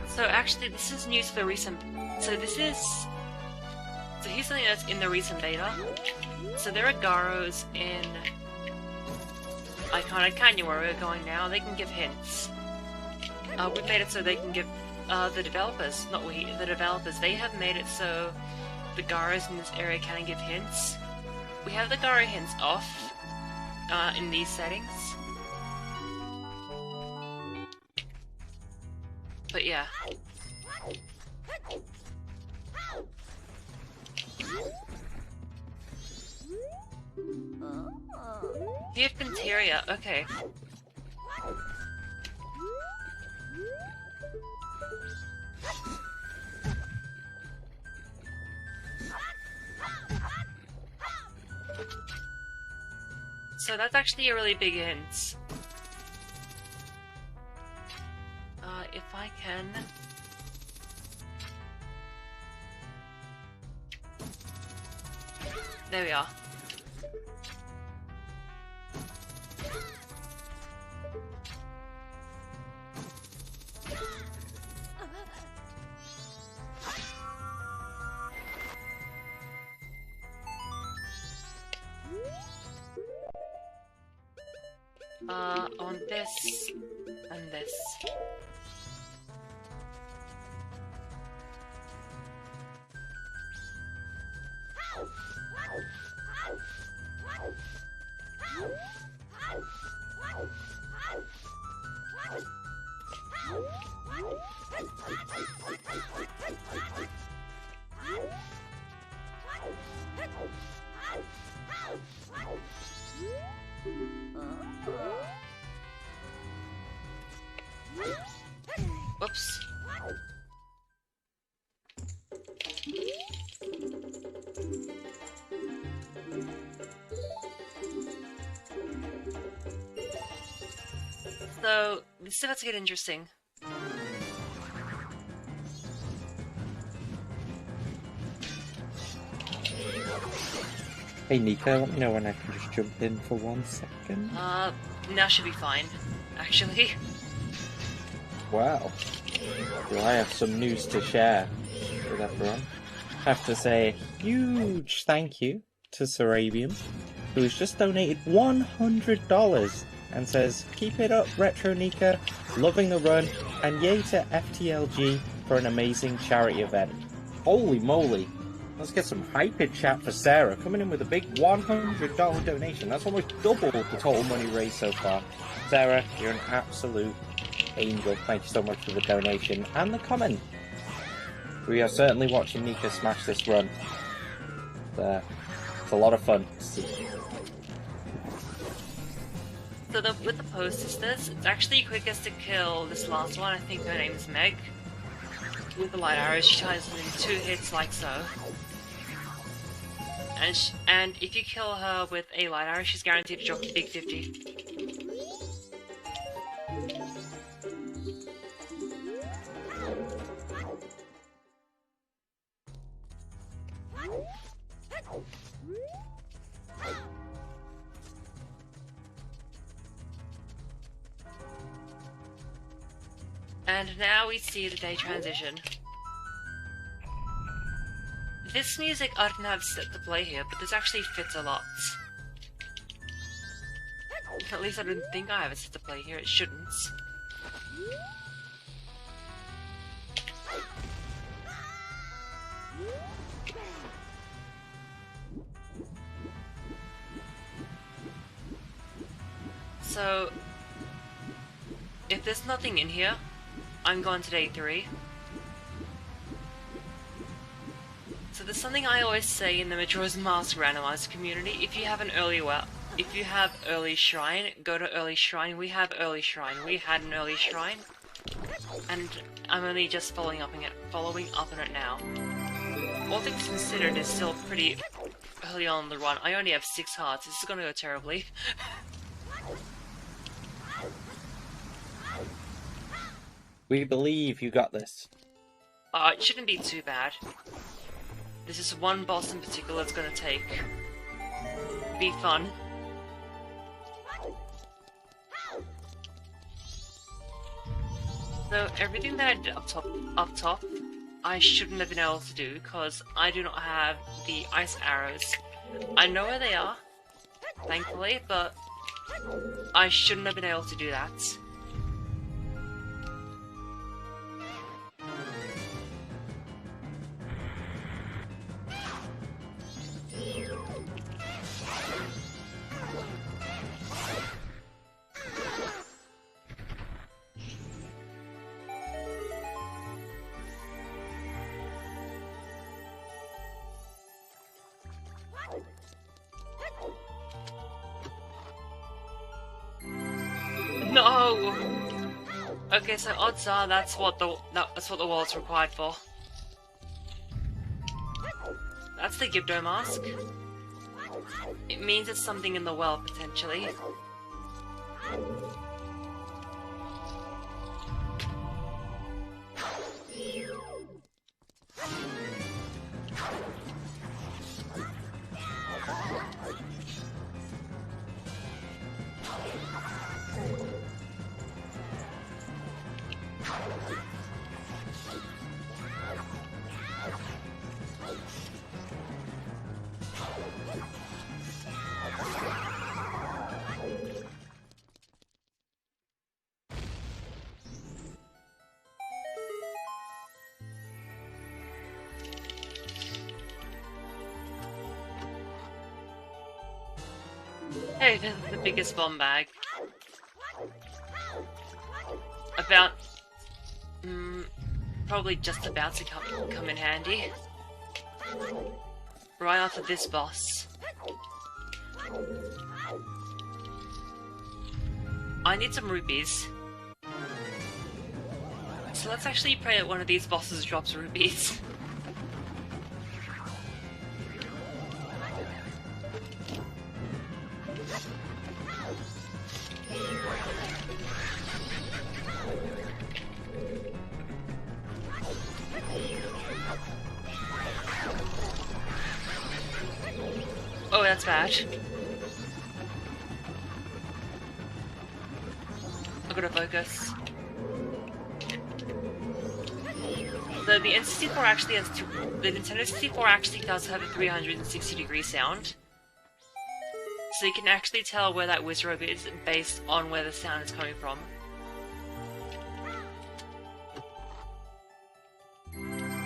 So actually, this is news for the recent. So here's something that's in the recent beta. So there are Garos in Iconic Canyon where we're going now. They can give hints. We've made it so they can give the developers, not we, the developers. They have made it so the Garos in this area can give hints. We have the Garo hints off in these settings. But yeah. Gift Interior, okay. So that's actually a really big hint. If I can... There we are. On this and this. So, this is about to get interesting. Hey Nika, let me know when I can just jump in for 1 second. Now should be fine, actually. Wow. Well, I have some news to share with everyone. I have to say a huge thank you to Sarabian, who has just donated $100 and says, "Keep it up, RetroNika, loving the run, and yay to FTLG for an amazing charity event." Holy moly! Let's get some hype in chat for Sarah, coming in with a big $100 donation. That's almost double the total money raised so far. Sarah, you're an absolute angel. Thank you so much for the donation and the comment. We are certainly watching Nika smash this run. It's a lot of fun to see. So with the post sisters, it's actually quickest to kill this last one. I think her name is Meg. With the light arrows, she ties them in 2 hits like so. And if you kill her with a light arrow, she's guaranteed to drop the big 50. And now we see the day transition. This music I didn't have set to play here, but this actually fits a lot. At least I didn't think I have it set to play here, it shouldn't. So, if there's nothing in here, I'm going to day 3. So there's something I always say in the Majora's Mask Randomizer community: if you have early shrine, go to early shrine. We have early shrine. We had an early shrine, and I'm only just following up on it now. All things considered, is still pretty early on in the run. I only have 6 hearts. This is gonna go terribly. We believe you got this. It shouldn't be too bad. This is one boss in particular that's gonna be fun. So everything that I did up top, I shouldn't have been able to do because I do not have the ice arrows. I know where they are, thankfully, but I shouldn't have been able to do that. No! Okay, so odds are that's what the wallet's required for. That's the Gibdo mask. It means it's something in the well, potentially. Hey, this is the biggest bomb bag. About... probably just about to come in handy. Right after this boss. I need some rupees. So let's actually pray that one of these bosses drops rupees. Oh, that's bad. I gotta focus. The N64 actually has the Nintendo 64 actually does have a 360-degree sound. So you can actually tell where that Wizrobe is based on where the sound is coming from.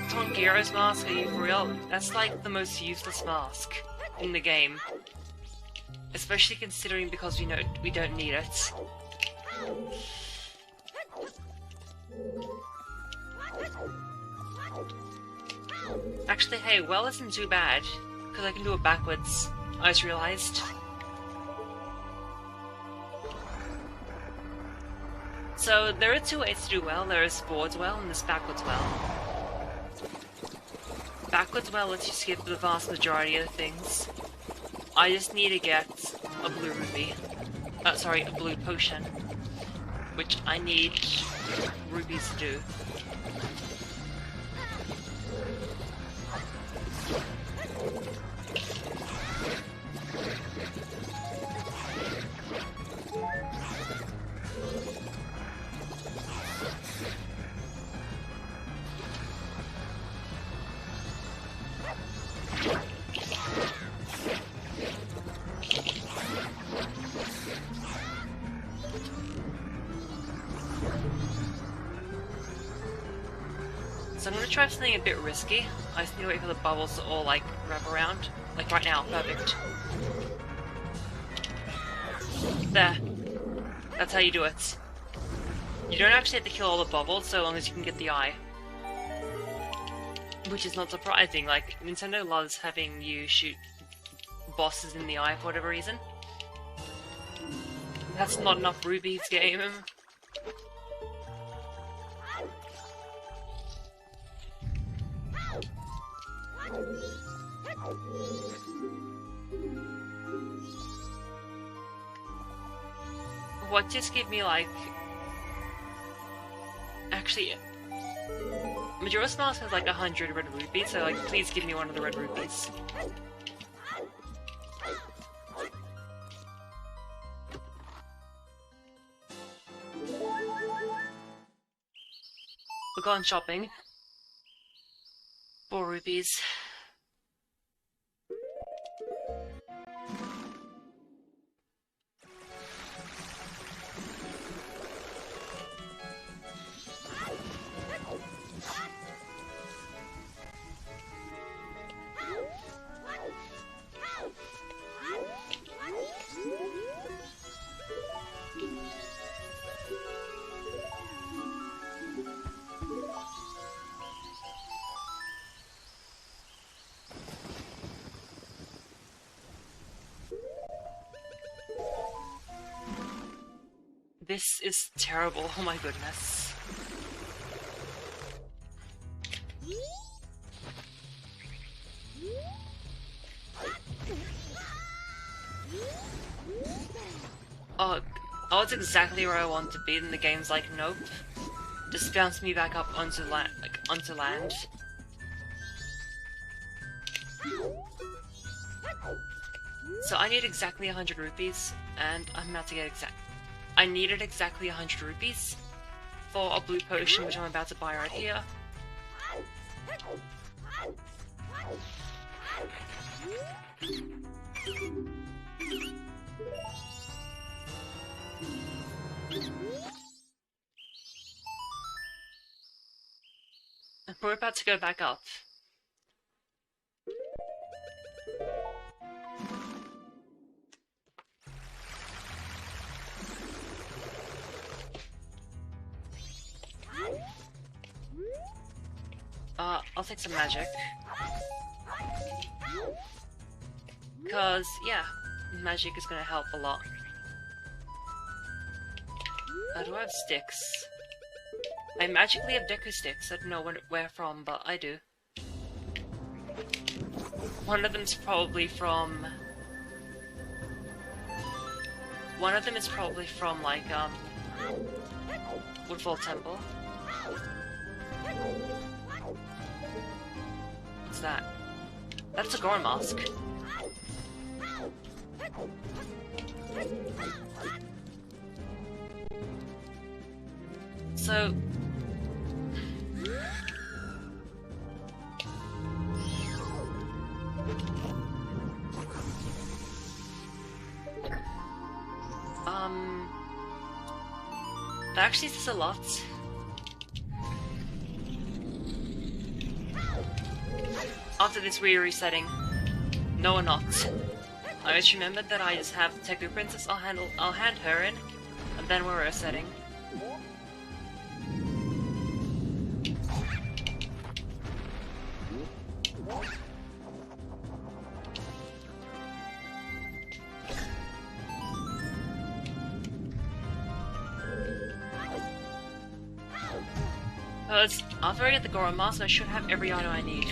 Tongiro's mask, are you for real? That's like the most useless mask in the game. Especially considering because we don't need it. Actually, hey, well isn't too bad, because I can do it backwards, I just realized. So, there are two ways to do well. There is forwards well, and there's backwards well. Backwards well lets you skip the vast majority of things. I just need to get a blue ruby. Sorry, a blue potion. Which I need rubies to do. So I'm gonna try something a bit risky. I just need to wait for the bubbles to all, like, wrap around. Like right now, perfect. There. That's how you do it. You don't actually have to kill all the bubbles so long as you can get the eye. Which is not surprising, like, Nintendo loves having you shoot bosses in the eye for whatever reason. That's not enough rubies, game. What, just give me like... Actually, Majora's Mask has like 100 red rupees, so like please give me one of the red rupees. We're gone shopping. 4 rupees. This is terrible, oh my goodness. Oh, was exactly where I want to be, and the game's like, nope. Just bounce me back up onto land. So I need exactly 100 rupees, and I'm about to get I needed exactly 100 rupees for a blue potion, which I'm about to buy right here. And we're about to go back up. I'll take some magic. Cause, yeah, magic is gonna help a lot. Do I have sticks? I magically have Deku sticks. I don't know where from, but I do. One of them is probably from... One of them is probably from, like, Woodfall Temple. What's that? That's a Goron mask. So... That actually says a lot. After this resetting, no, or not. I just remembered that I just have Teku Princess. I'll hand her in, and then we're resetting. Because after I get the Goron Mask, I should have every item I need.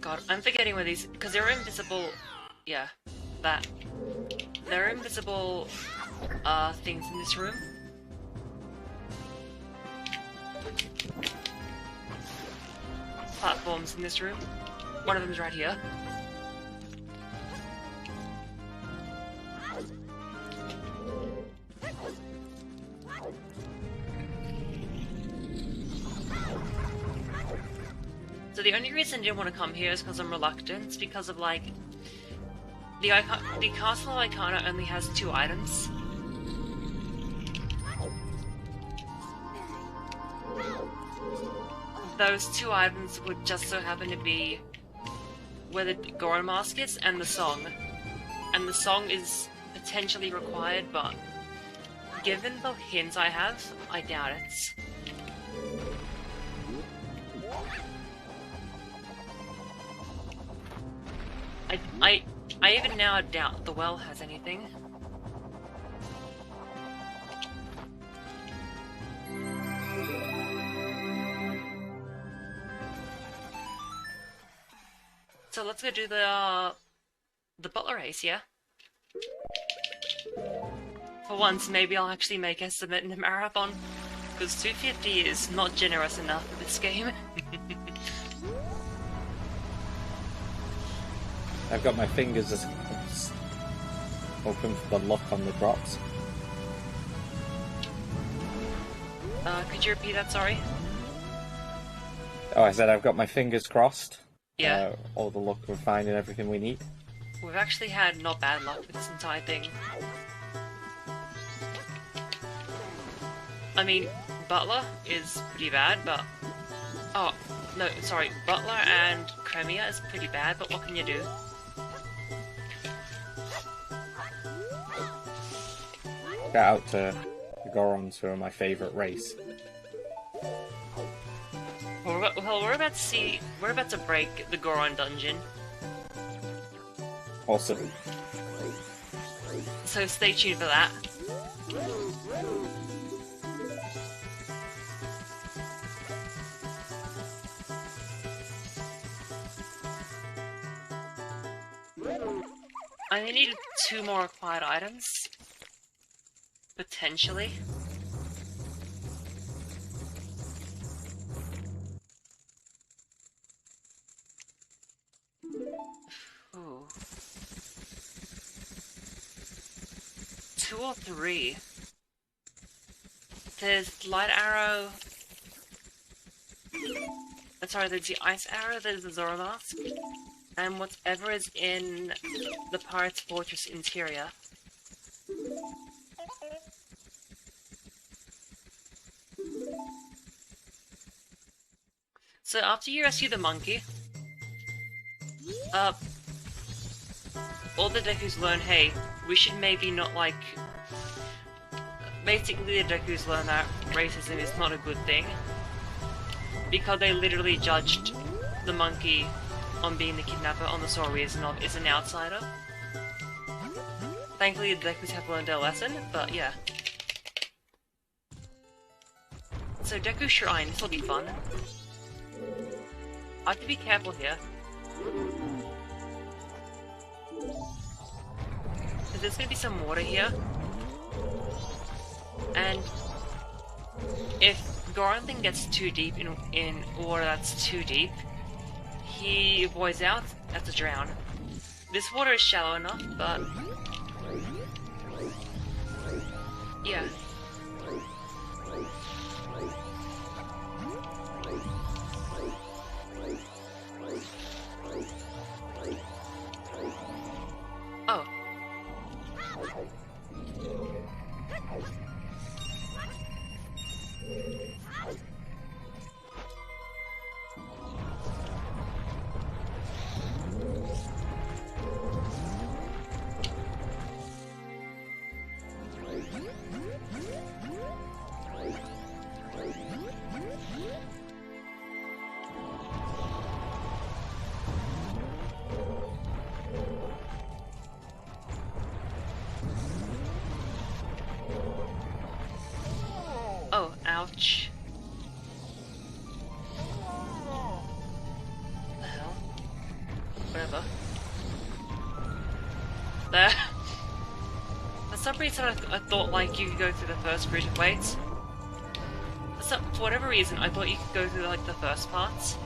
God, I'm forgetting where these... because they're invisible... yeah, that. There are invisible, things in this room. Platforms in this room. One of them's right here. So the only reason I didn't want to come here is because I'm reluctant, because of like... The Castle of Icona only has 2 items. Those 2 items would just so happen to be where the Goron Mask is and the song. And the song is potentially required, but given the hints I have, I doubt it. I even now doubt the well has anything. So let's go do the butler race, yeah? For once, maybe I'll actually make a submit in a marathon, because 250 is not generous enough for this game. I've got my fingers open for the luck on the drops. Could you repeat that, sorry? Oh, I said I've got my fingers crossed. Yeah. All the luck we're finding everything we need. We've actually had not bad luck with this entire thing. I mean, Butler is pretty bad, but... Oh, no, sorry. Butler and Cremia is pretty bad, but what can you do? Shout out to the Gorons, who are my favourite race. Well, we're about to break the Goron dungeon. Awesome. So stay tuned for that. I only needed 2 more acquired items. Potentially. Ooh. 2 or 3. There's light arrow. Sorry, there's the ice arrow, there's the Zora mask, and whatever is in the Pirate's Fortress interior. So after you rescue the monkey, all the Dekus learn, hey, we should maybe not like... Basically the Dekus learn that racism is not a good thing, because they literally judged the monkey on being the kidnapper on the story is an outsider. Thankfully the Dekus have learned their lesson, but yeah. So Deku Shrine, this will be fun. I have to be careful here. Because there's going to be some water here. And if Goron gets too deep in water that's too deep, he voids out, that's a drown. This water is shallow enough, but... yeah. Oh. Oh, ouch. What the hell? Whatever. There. For some reason I thought like you could go through the first grid of weights. For whatever reason I thought you could go through like the first parts.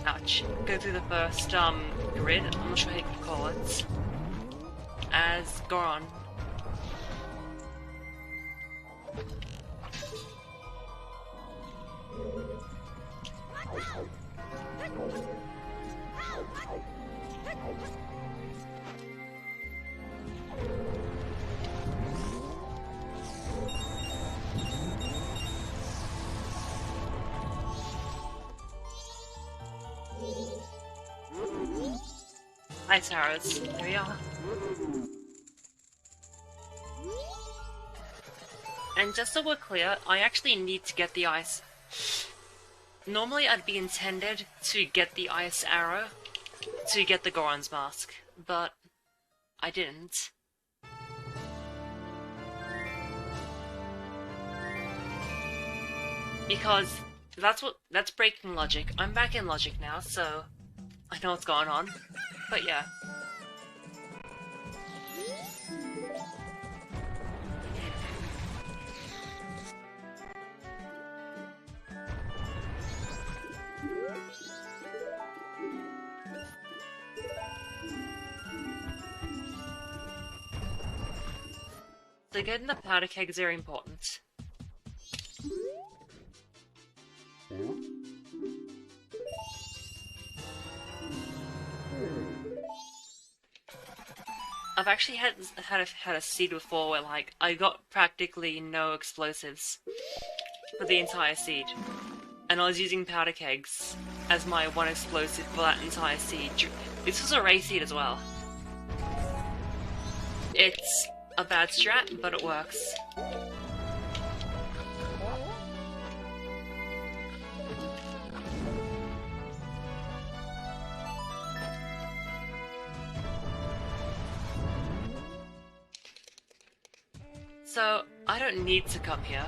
Ouch. Go through the first grid, I'm not sure how you could call it. As Goron. Ice arrows. There we are. And just so we're clear, I actually need to get the ice. Normally I'd be intended to get the ice arrow to get the Goron's mask, but I didn't. Because that's breaking logic. I'm back in logic now, so I know what's going on. But yeah. So getting the powder keg is very important. I've actually had a seed before where like I got practically no explosives for the entire seed, and I was using powder kegs as my one explosive for that entire seed. This was a ray seed as well. It's a bad strat, but it works. So, I don't need to come here.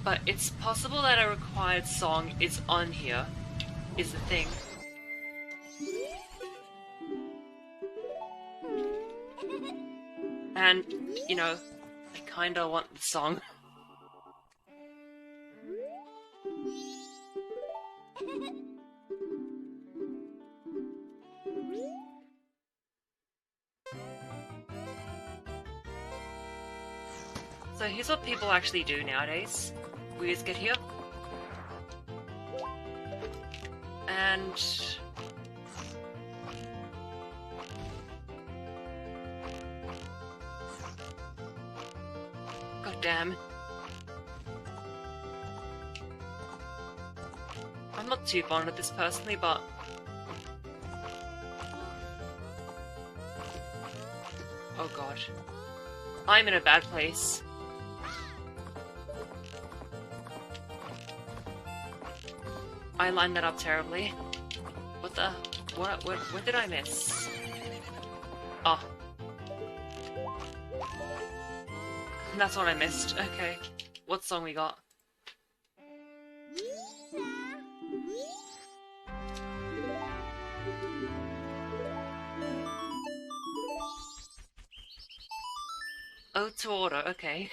But it's possible that a required song is on here, is the thing. And, you know, I kinda want the song. So here's what people actually do nowadays. We just get here. And... God damn. I'm not too fond of this personally, but... Oh god. I'm in a bad place. I lined that up terribly. What the... What did I miss? Oh. That's what I missed. Okay. What song we got? Oh, to order, okay.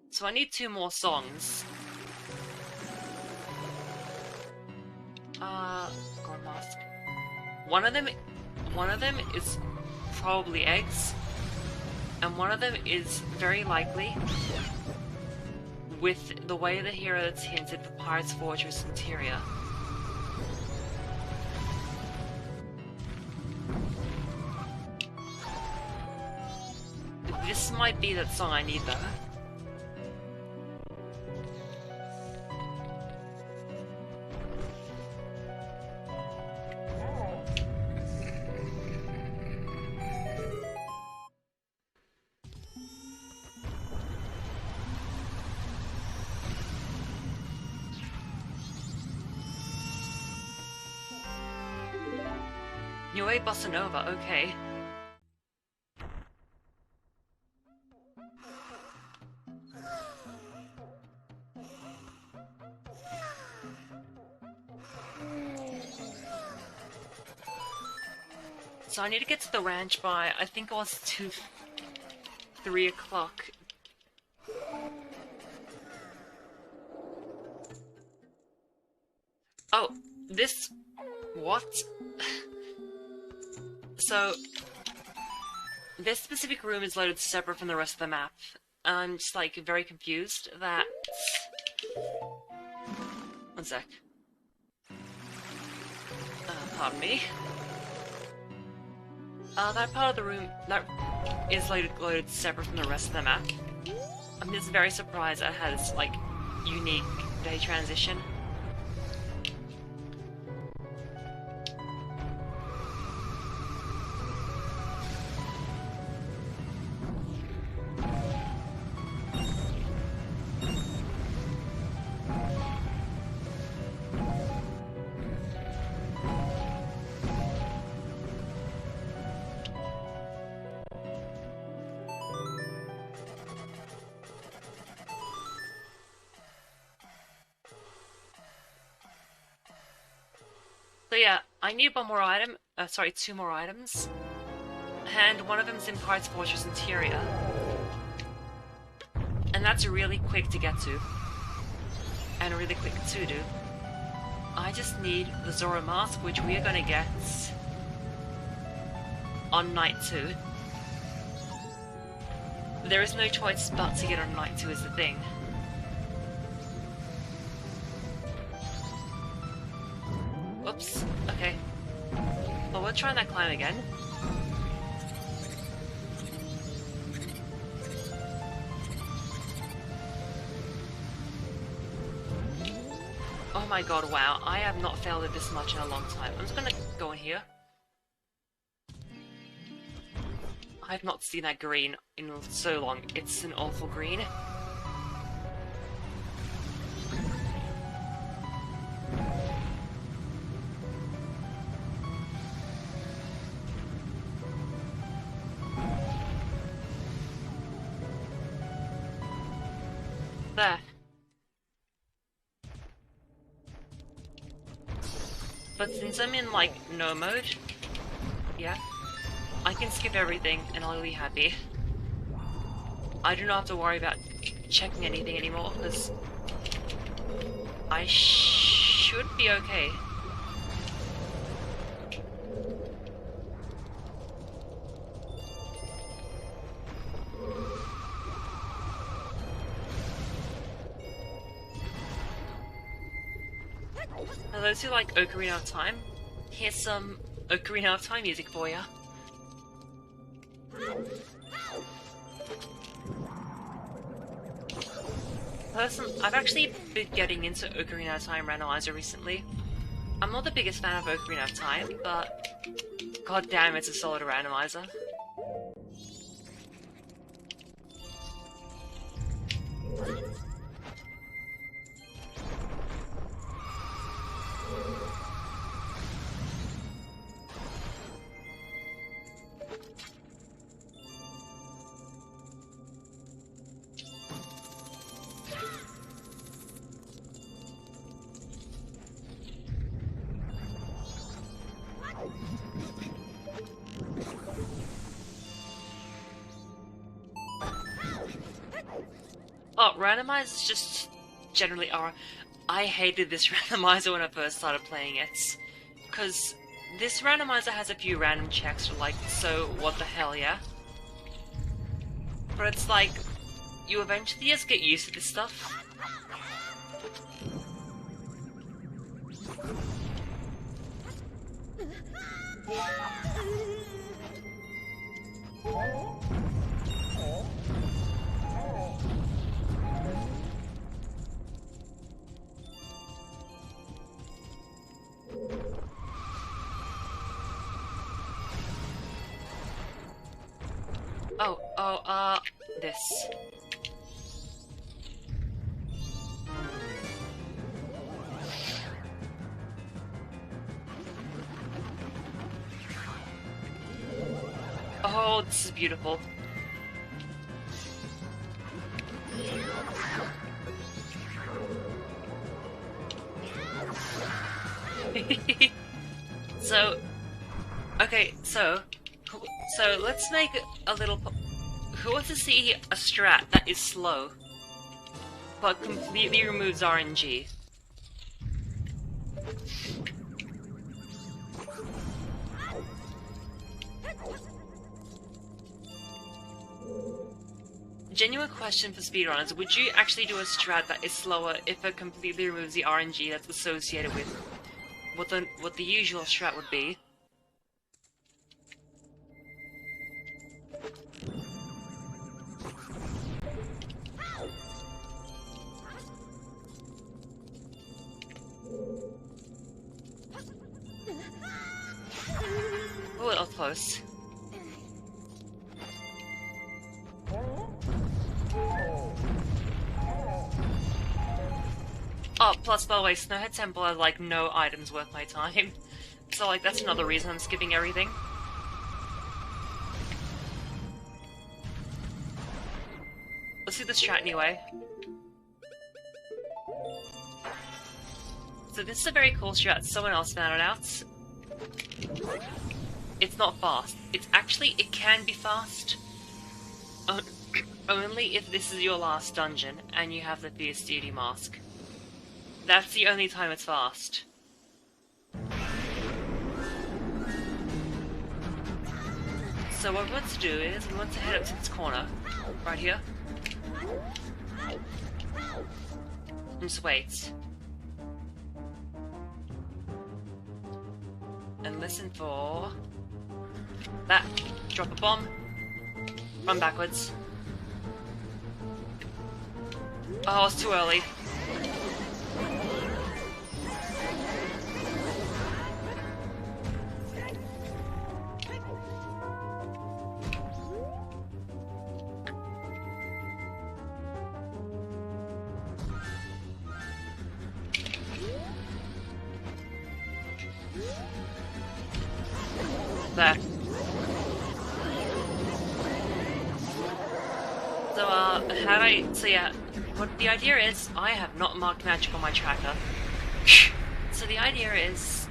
So I need 2 more songs. God mask. One of them is probably eggs, and one of them is very likely, with the way the hero that's hinted, the Pirate's Fortress interior. This might be that song I need though. Niue Bossa Nova, okay. So I need to get to the ranch by, I think it was 3 o'clock. Oh, this... what? So, this specific room is loaded separate from the rest of the map. I'm just, like, very confused that... One sec. Pardon me. That part of the room that is loaded separate from the rest of the map. I'm just very surprised it has, like, unique day transition. So yeah, I need one more item, sorry, 2 more items. And one of them's in Pirate's Fortress interior. And that's really quick to get to. And really quick to do. I just need the Zora mask, which we are gonna get on night 2. There is no choice but to get on night 2 is the thing. Whoops, okay. Well, we're trying that climb again. Oh my god, wow. I have not failed it this much in a long time. I'm just gonna go in here. I've not seen that green in so long. It's an awful green. There. But since I'm in, like, no mode, yeah, I can skip everything and I'll be happy. I do not have to worry about checking anything anymore, because I should be okay. For those who like Ocarina of Time, here's some Ocarina of Time music for ya. I've actually been getting into Ocarina of Time Randomizer recently. I'm not the biggest fan of Ocarina of Time, but god damn, it's a solid randomizer. Oh, randomizers just generally are. I hated this randomizer when I first started playing it. Because this randomizer has a few random checks for like, so what the hell, yeah? But it's like, you eventually just get used to this stuff. This. Oh, this is beautiful. So, okay, so let's make a little. Who wants to see a strat that is slow, but completely removes RNG? Genuine question for speedrunners, would you actually do a strat that is slower if it completely removes the RNG that's associated with what the usual strat would be? A little close. Oh, plus by the way, Snowhead Temple has like no items worth my time. So like that's another reason I'm skipping everything. Let's do the strat anyway. So this is a very cool strat, someone else found it out. It's not fast. It can be fast. Only if this is your last dungeon and you have the Fierce Deity Mask. That's the only time it's fast. So what we want to do is, we want to head up to this corner, right here. And just wait. And listen for... that. Drop a bomb. Run backwards. Oh, it's too early. There. So yeah, what the idea is, I have not marked magic on my tracker. So the idea is,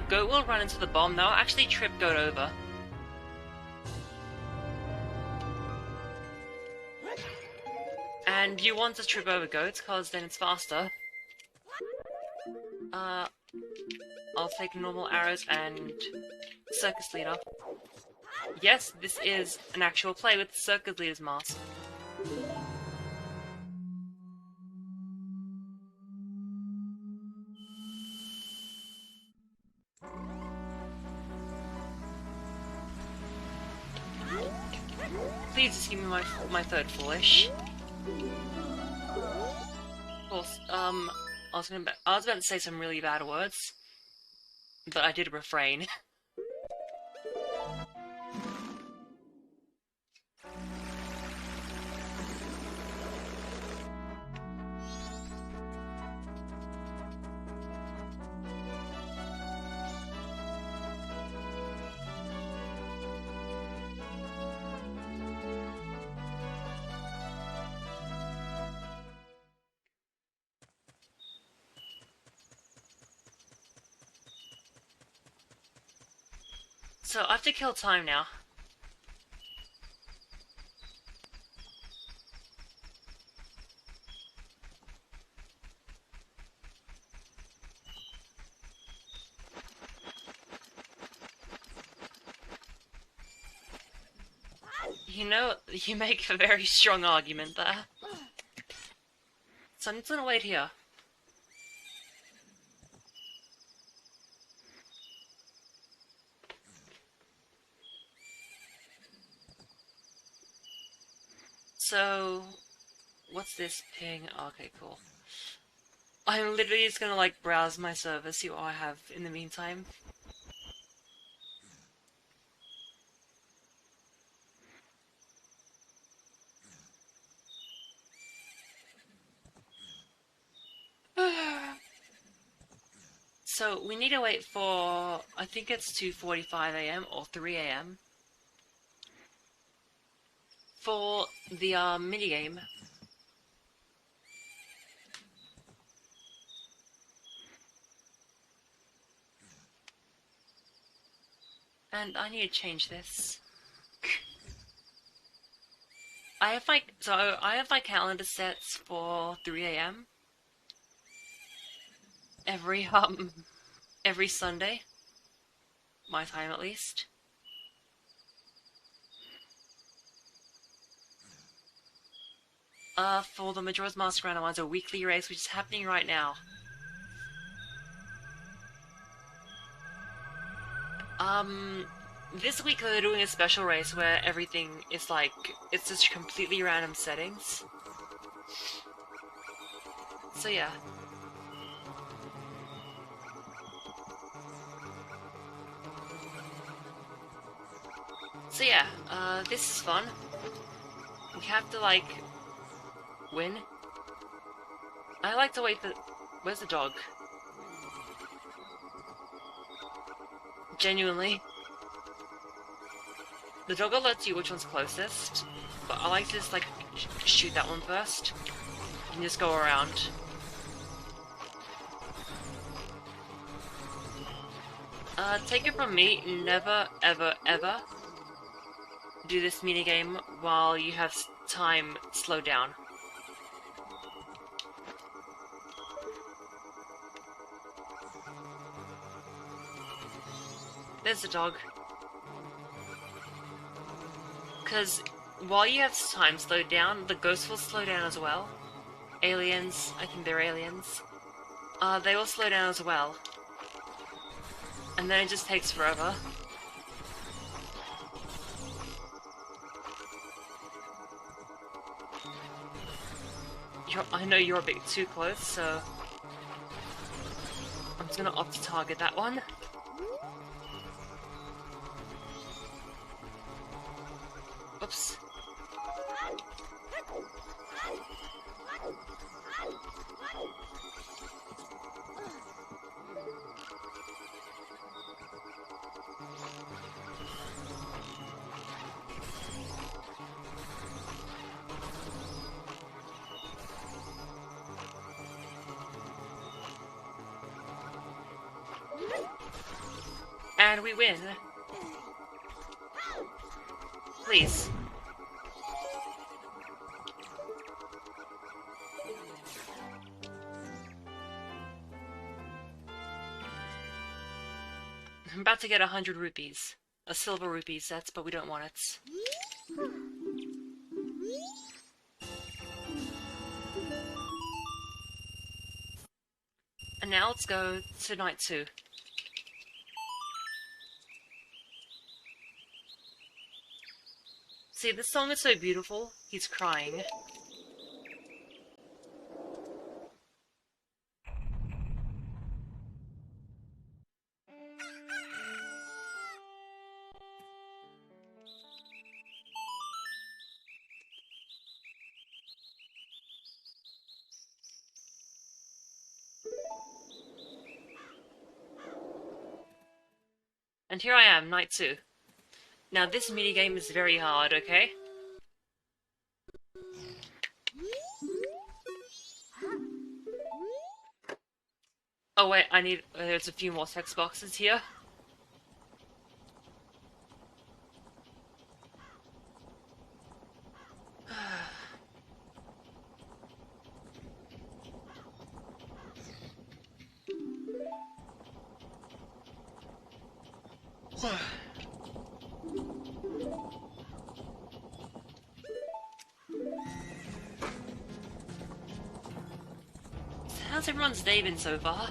Goat will run into the bomb, they'll actually trip Goat over. And you want to trip over Goat, cause then it's faster. I'll take normal arrows and Circus Leader. Yes, this is an actual play with the Circus Leader's mask. Please just give me my third foolish. Of course, I was about to say some really bad words, but I did refrain. So I have to kill time now. You know, you make a very strong argument there. So I'm just gonna wait here. So, what's this ping? Okay, cool. I'm literally just gonna like browse my server, see what I have in the meantime. So we need to wait for, I think it's 2:45 a.m. or 3 a.m. for the minigame. And I need to change this. I have my calendar sets for 3 a.m. every Sunday. My time at least. For the Majora's Mask Randomizer weekly race, which is happening right now. This week they're doing a special race where everything is like, it's just completely random settings. So yeah. So yeah, this is fun. We have to like, win. I like to wait for, where's the dog? Genuinely. The dog alerts you which one's closest, but I like to just like shoot that one first, and just go around. Take it from me, never ever ever do this minigame while you have time slowed down. There's the dog. Because while you have time slowed down, the ghosts will slow down as well. Aliens, I think they're aliens. They will slow down as well. And then it just takes forever. I know you're a bit too close, so I'm just gonna opt to target that one. Oops. And we win. Please. I'm about to get 100 rupees. A silver rupee sets, but we don't want it. And now let's go to night 2. See, this song is so beautiful, he's crying. And here I am, night 2. Now this minigame is very hard, okay? Oh wait, I need... there's a few more text boxes here. how's everyone's day been so far?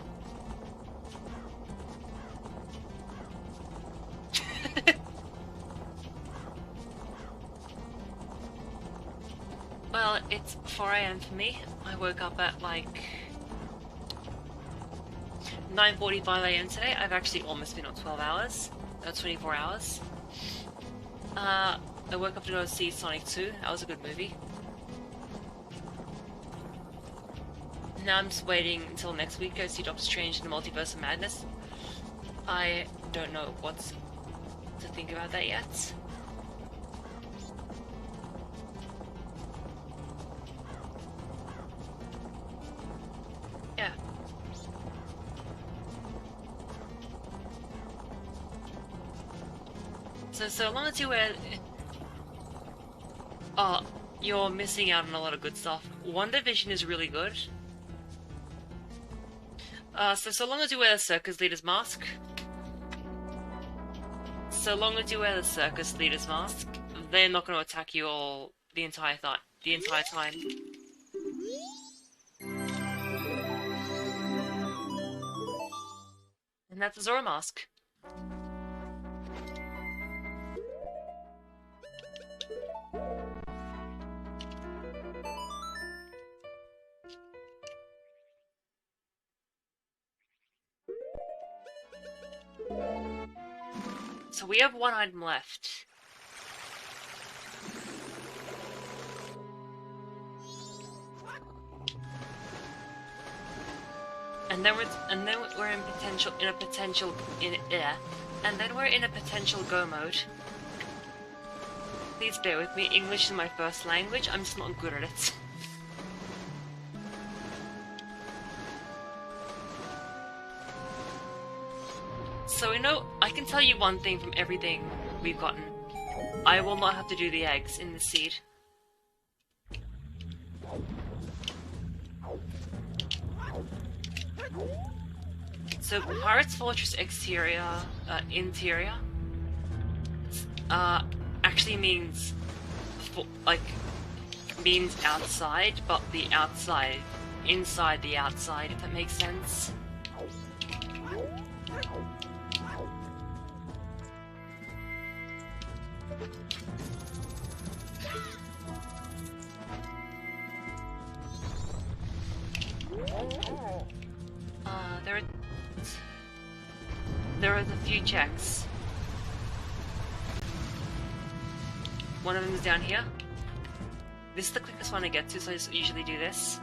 Well, it's 4 AM for me. I woke up at like 9:45 AM today. I've actually almost been on 12 hours. 24 hours. I woke up to go see Sonic 2. That was a good movie. Now I'm just waiting until next week to go see Doctor Strange in the Multiverse of Madness. I don't know what to think about that yet. Yeah. So long as you wear... Oh, you're missing out on a lot of good stuff. WandaVision is really good. So long as you wear the circus leader's mask. So long as you wear the circus leader's mask, they're not going to attack you all the entire time. And that's a Zora mask. So we have one item left. And then we're in a potential go mode. Please bear with me. English is my first language. I'm just not good at it. So I can tell you one thing from everything we've gotten. I will not have to do the eggs in the seed. So Pirate's Fortress interior actually means means outside, but the outside inside the outside, if that makes sense. There are a few checks. One of them is down here. This is the quickest one to get to, so I just usually do this.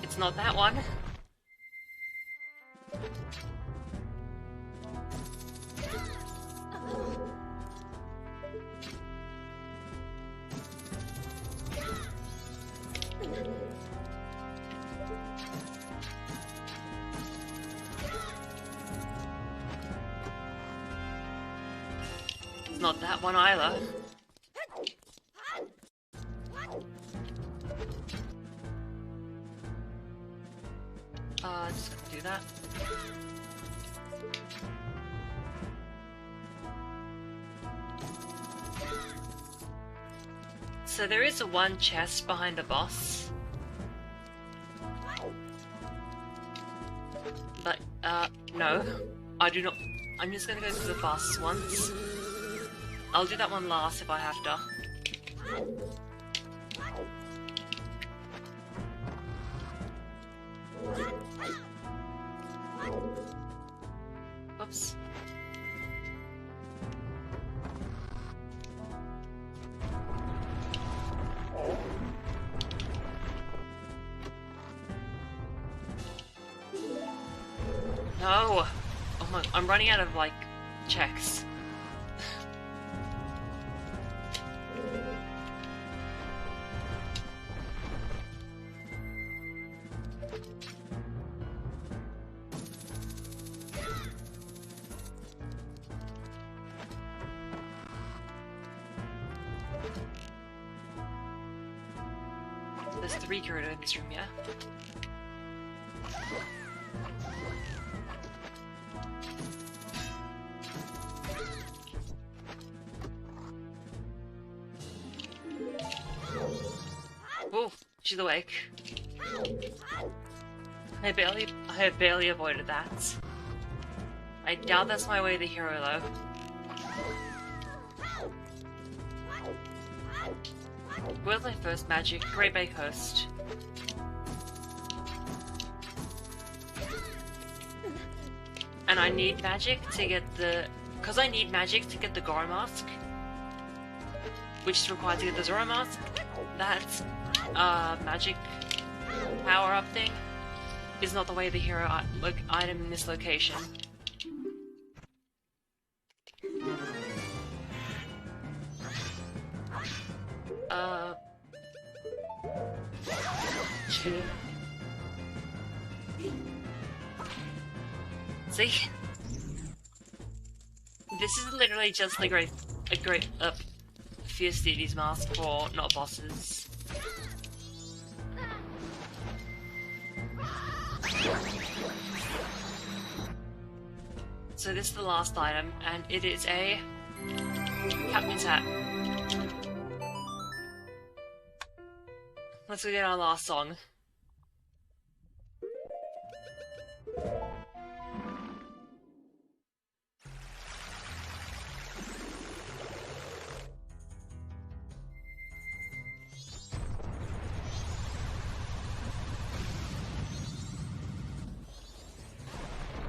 It's not that one. Not that one either. Just gonna do that. So there is one chest behind the boss. But, no. I do not. I'm just gonna go to the fastest ones. I'll do that one last if I have to. Oops. No! Oh my, I'm running out of, like, checks. There's 3 Kirito in this room, yeah? Ooh, she's awake. I have barely avoided that. I doubt that's my way to hero though. Where's my first magic? Great Bay Coast. And I need magic to get the... Because I need magic to get the Goro Mask, which is required to get the Zoro Mask, that magic power-up thing is not the way the hero item in this location. See? This is literally just a great Fierce Deity's Mask for not bosses. So this is the last item, and it is a Captain's Hat. Let's go get our last song.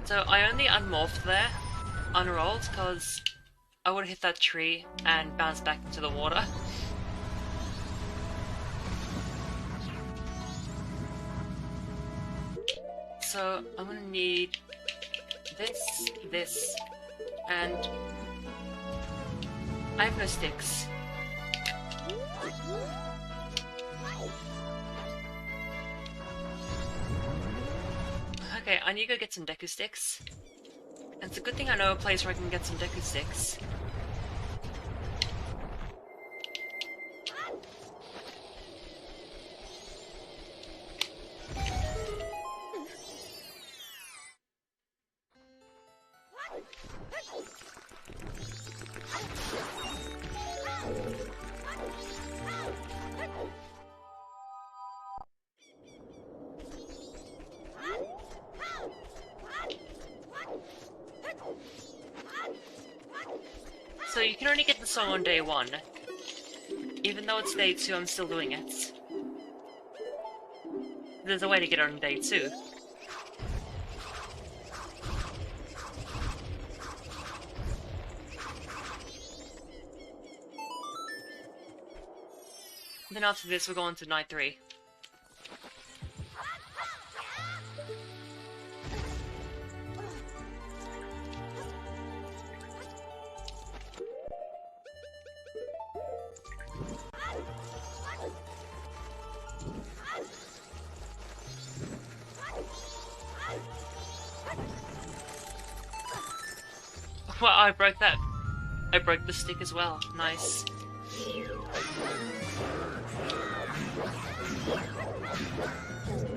So I only unmorphed there, unrolled, because I would have hit that tree and bounced back into the water. So I'm gonna need this, and I have no sticks. Okay, I need to go get some Deku Sticks. And it's a good thing I know a place where I can get some Deku Sticks. So you can only get the song on day 1. Even though it's day 2, I'm still doing it. There's a way to get it on day 2. Then after this, we're going to night 3. Well, I broke that. I broke the stick as well. Nice.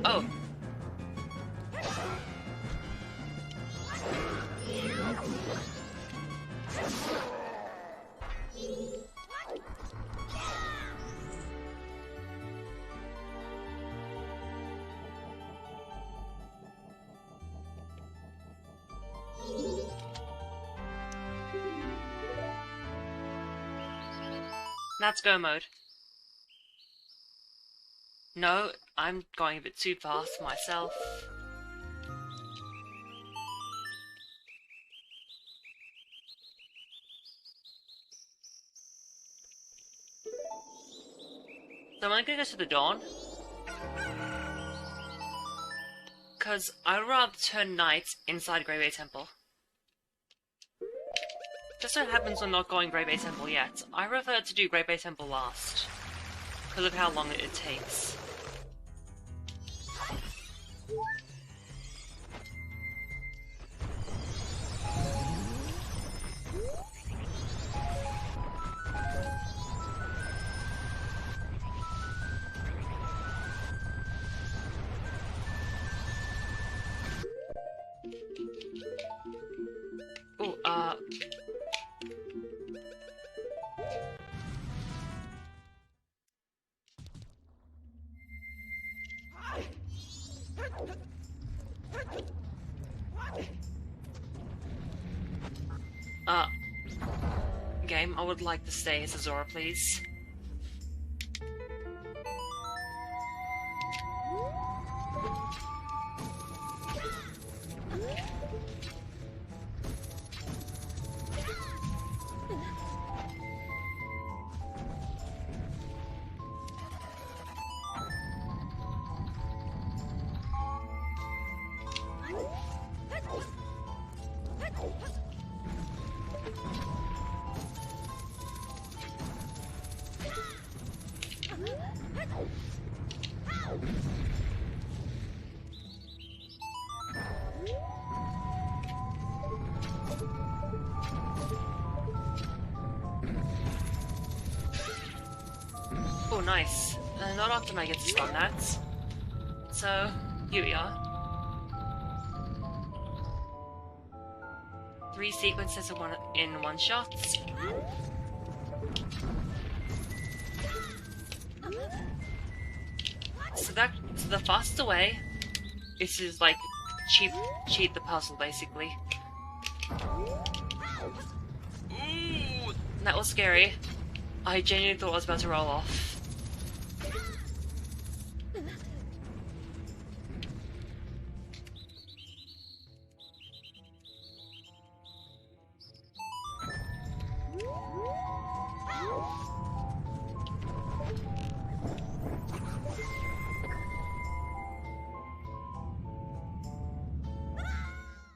Oh. That's go mode. No, I'm going a bit too fast for myself. So I'm gonna go to the dawn. Because I'd rather turn night inside Grey Bay Temple. Just so happens I'm not going Grey Bay Temple yet. I prefer to do Grey Bay Temple last, because of how long it takes. Ooh, Game, I would like to stay as Azora, please. Oh, nice. Not often I get to stun that. So, here we are. 3 sequences in one shot. So the faster way is to like cheat the puzzle basically. Ooh, that was scary. I genuinely thought I was about to roll off.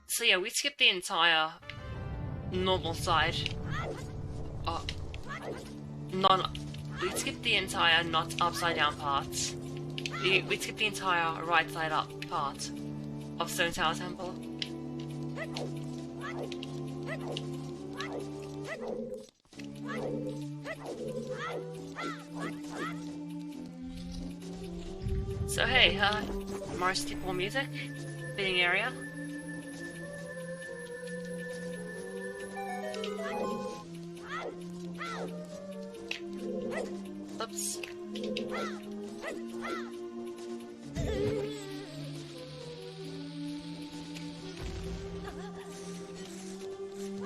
So yeah, we skipped the entire normal side. We skipped the entire not upside down part. We skipped the entire right side up part of Stone Tower Temple. So hey, Mars Tipo music, fitting area. Oops.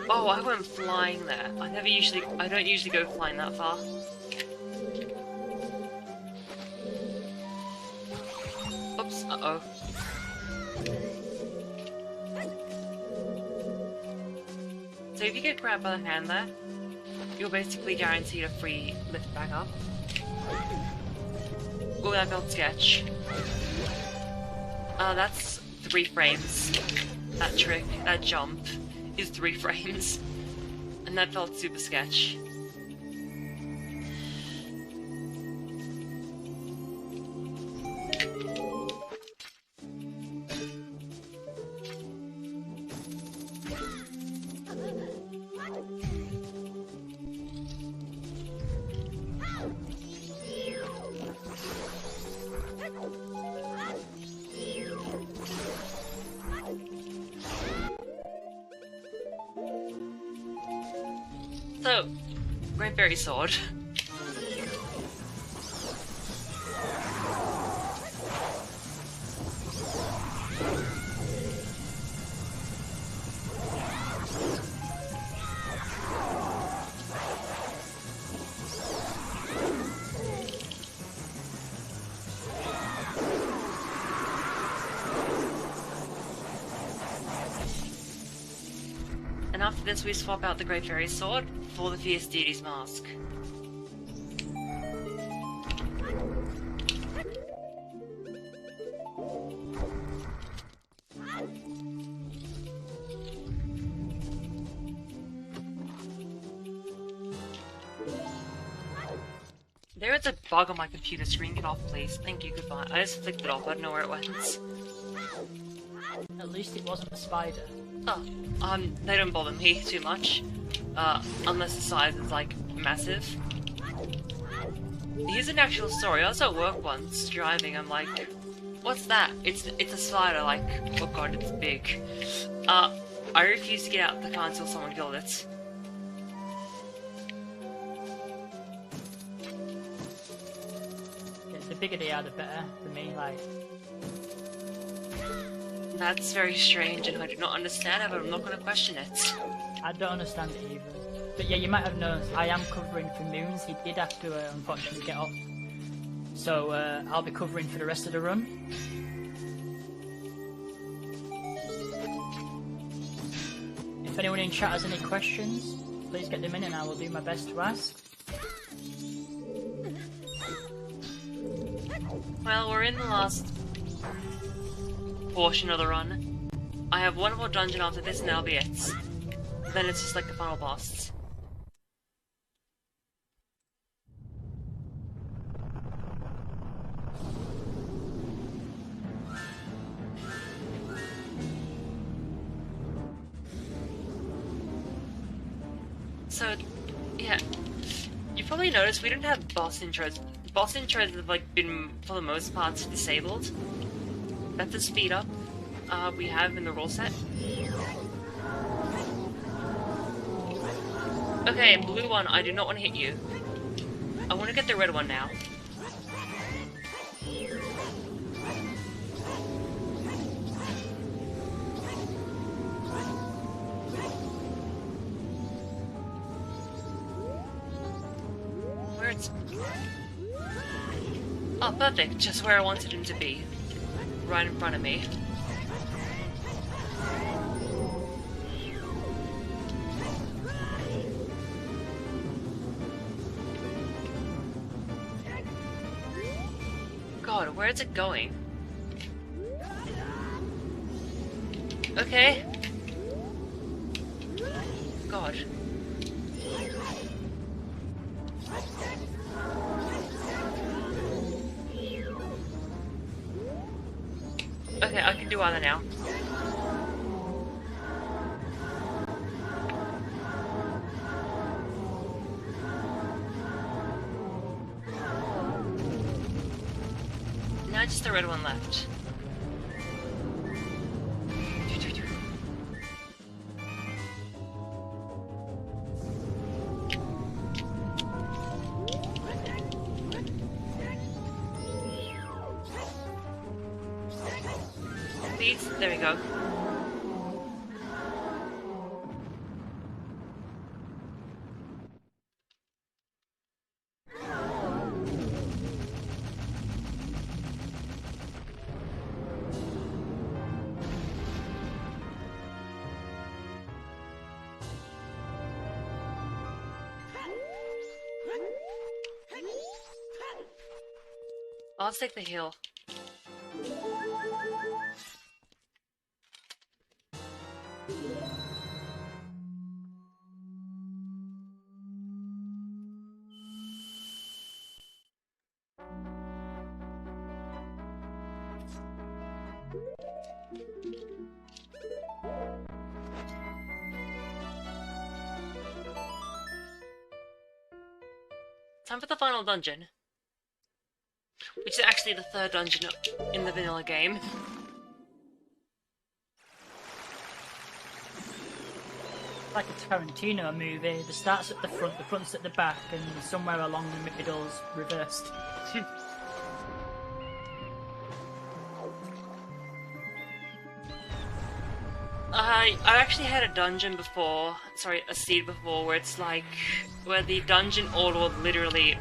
Oh, I went flying there. I don't usually go flying that far. Oops, uh-oh. So if you get grabbed by the hand there, you're basically guaranteed a free lift back up. Oh, that felt sketch. That's 3 frames. That trick, that jump, is 3 frames. And that felt super sketch. So, Great Fairy Sword. And after this we swap out the Great Fairy Sword for the Fierce Deity's Mask. There is a bug on my computer screen. Get off, please. Thank you, goodbye. I just flicked it off, I don't know where it went. At least it wasn't a spider. Oh, they don't bother me too much. Unless the size is, like, massive. Here's an actual story. I was at work once, driving, I'm like, what's that? It's a spider, like, oh god, it's big. I refused to get out of the car until someone killed it. Yeah, the bigger they are, the better for me, like... That's very strange, and I do not understand it, but I'm not going to question it. I don't understand it either. But yeah, you might have noticed I am covering for Moons. He did have to unfortunately get off. So I'll be covering for the rest of the run. If anyone in chat has any questions, please get them in and I will do my best to ask. Well, we're in the last portion of the run. I have one more dungeon after this and that'll be it. Then it's just like the final boss. So, yeah, you probably noticed we don't have boss intros. Boss intros have like been, for the most part, disabled. That's a speed up we have in the rule set. Okay, blue one, I do not want to hit you. I want to get the red one now. Where it's... Oh, perfect. Just where I wanted him to be. Right in front of me. God, where is it going? Okay. God. Okay, I can do either now. Now just the red one left. Please, there we go. I'll take the heal. Time for the final dungeon. Which is actually the third dungeon in the vanilla game. Like a Tarantino movie, the start's at the front, the front's at the back, and somewhere along the middle's reversed. I actually had a dungeon before, sorry, a seed before, where it's like, where the dungeon order literally,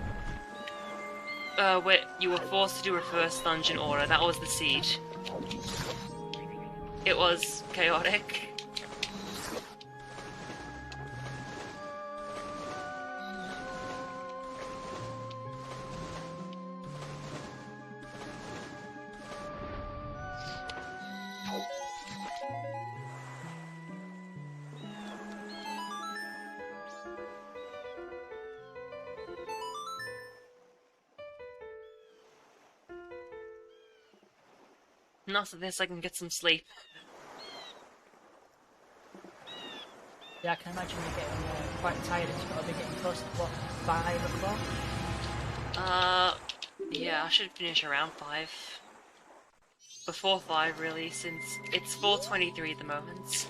where you were forced to do reverse dungeon order. That was the seed. It was chaotic. And after this, I can get some sleep. Yeah, I can imagine you're getting quite tired. It's got to be getting close to what, 5 o'clock? Yeah, I should finish around 5. Before 5, really, since it's 4:23 at the moment.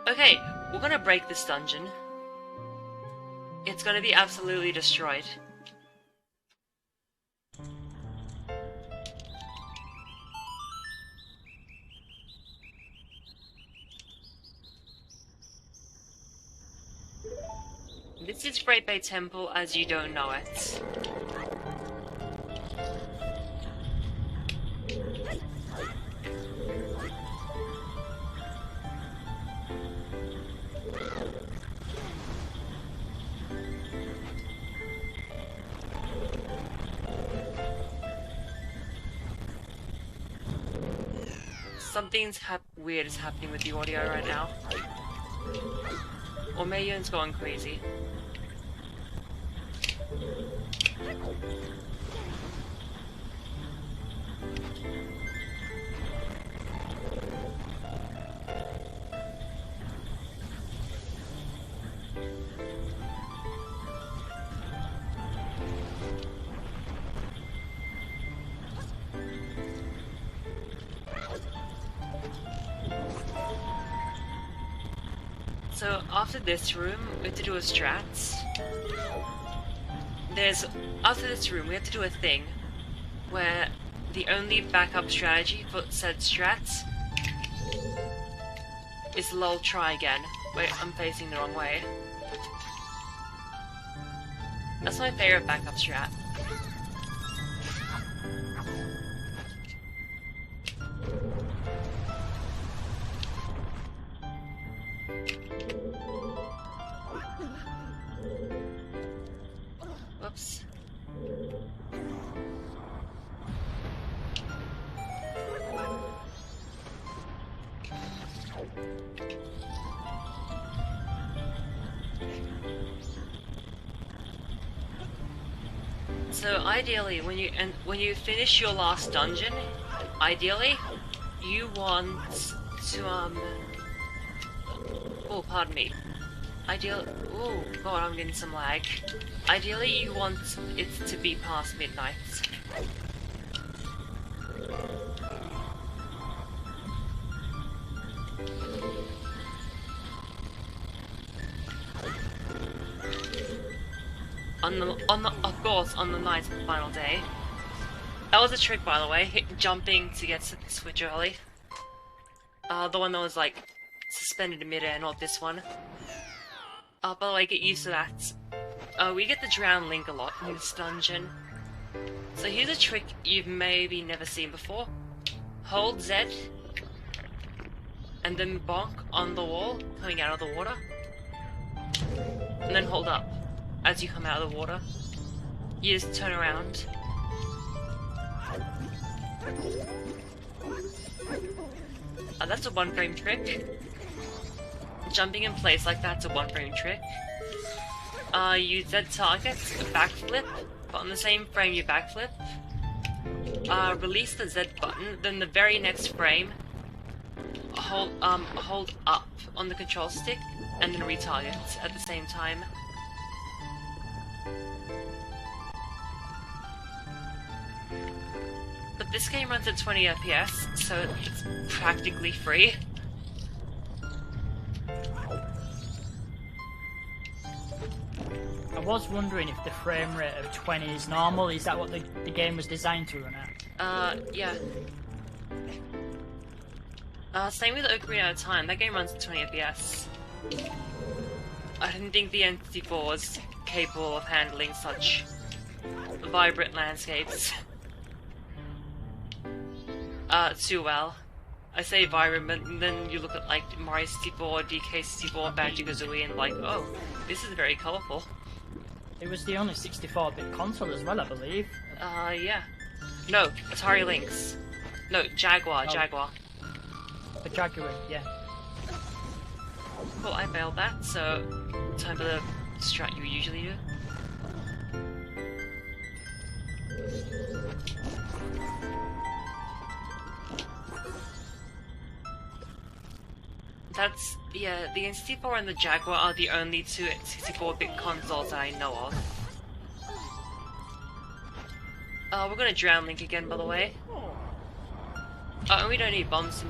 Okay, we're gonna break this dungeon. It's gonna be absolutely destroyed. This is Great Bay Temple as you don't know it. Something's weird is happening with the audio right now. Or Mayon's going crazy. So after this room, we have to do a strats. After this room, we have to do a thing where the only backup strategy for said strats is lol try again. Wait, I'm facing the wrong way. That's my favorite backup strat. Whoops. So ideally, when you finish your last dungeon, ideally, you want to oh, pardon me. Oh god, I'm getting some lag. Ideally, you want it to be past midnight. Of course, on the night of the final day. That was a trick, by the way, jumping to get to the switch early. The one that was like suspended in midair, not this one. By the way, get used to that. We get the drowned Link a lot in this dungeon. So here's a trick you've maybe never seen before. Hold Z, and then bonk on the wall, coming out of the water. And then hold up as you come out of the water. You just turn around. That's a one-frame trick. Jumping in place like that's a one-frame trick. You Z target, backflip, but on the same frame you backflip. Release the Z button, then the very next frame, hold up on the control stick, and then retarget at the same time. But this game runs at 20 FPS, so it's practically free. I was wondering if the frame rate of 20 is normal. Is that what the game was designed to run at? Yeah. Same with Ocarina of Time. That game runs at 20 FPS. I didn't think the N64 was capable of handling such vibrant landscapes too well. I say vibrant, but then you look at like Mario 64, DK64, Banjo-Kazooie, and like, oh, this is very colourful. It was the only 64-bit console as well, I believe. Yeah. No, Atari Lynx. No, Jaguar, Oh. Jaguar. The Jaguar, yeah. Well, I failed that, so time for the strat you usually do. That's, yeah, the N64 and the Jaguar are the only two 64-bit consoles that I know of. We're gonna drown Link again, by the way. And we don't need bombs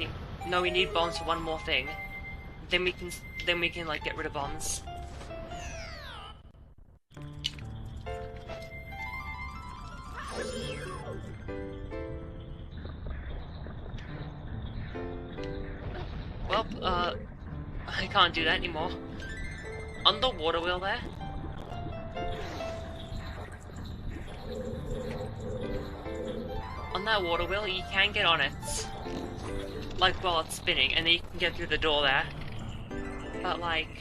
no, we need bombs for one more thing. Then we can like get rid of bombs. Well, I can't do that anymore. On the water wheel there, that water wheel, you can get on it, like, while it's spinning, and then you can get through the door there. But, like,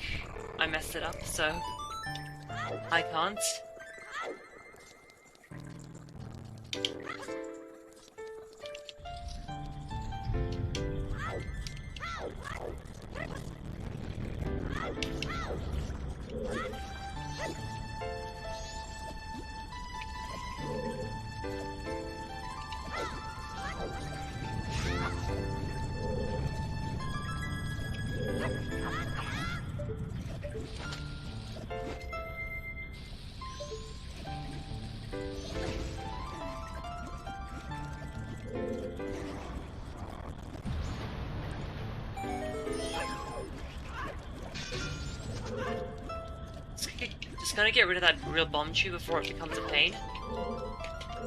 I messed it up, so I can't. Just gonna get rid of that real bomb tube before it becomes a pain.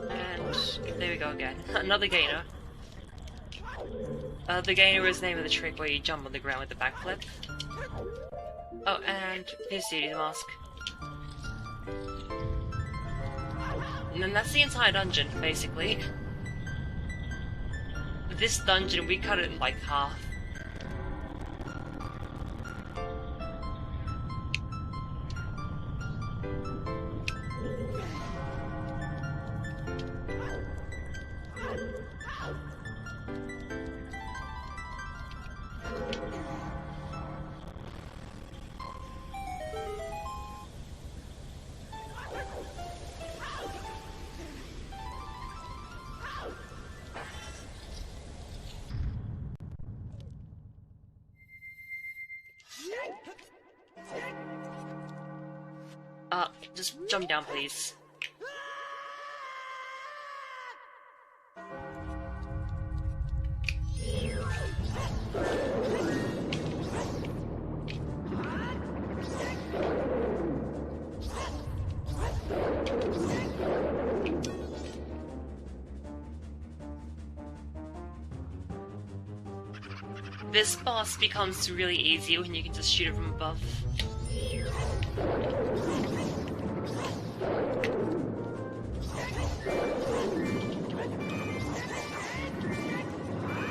And there we go again. Another gainer. The gainer is the name of the trick where you jump on the ground with the backflip. Oh, and here's Judy's mask. And then that's the entire dungeon, basically. This dungeon, we cut it in like half. Just jump down, please. This boss becomes really easy when you can just shoot it from above.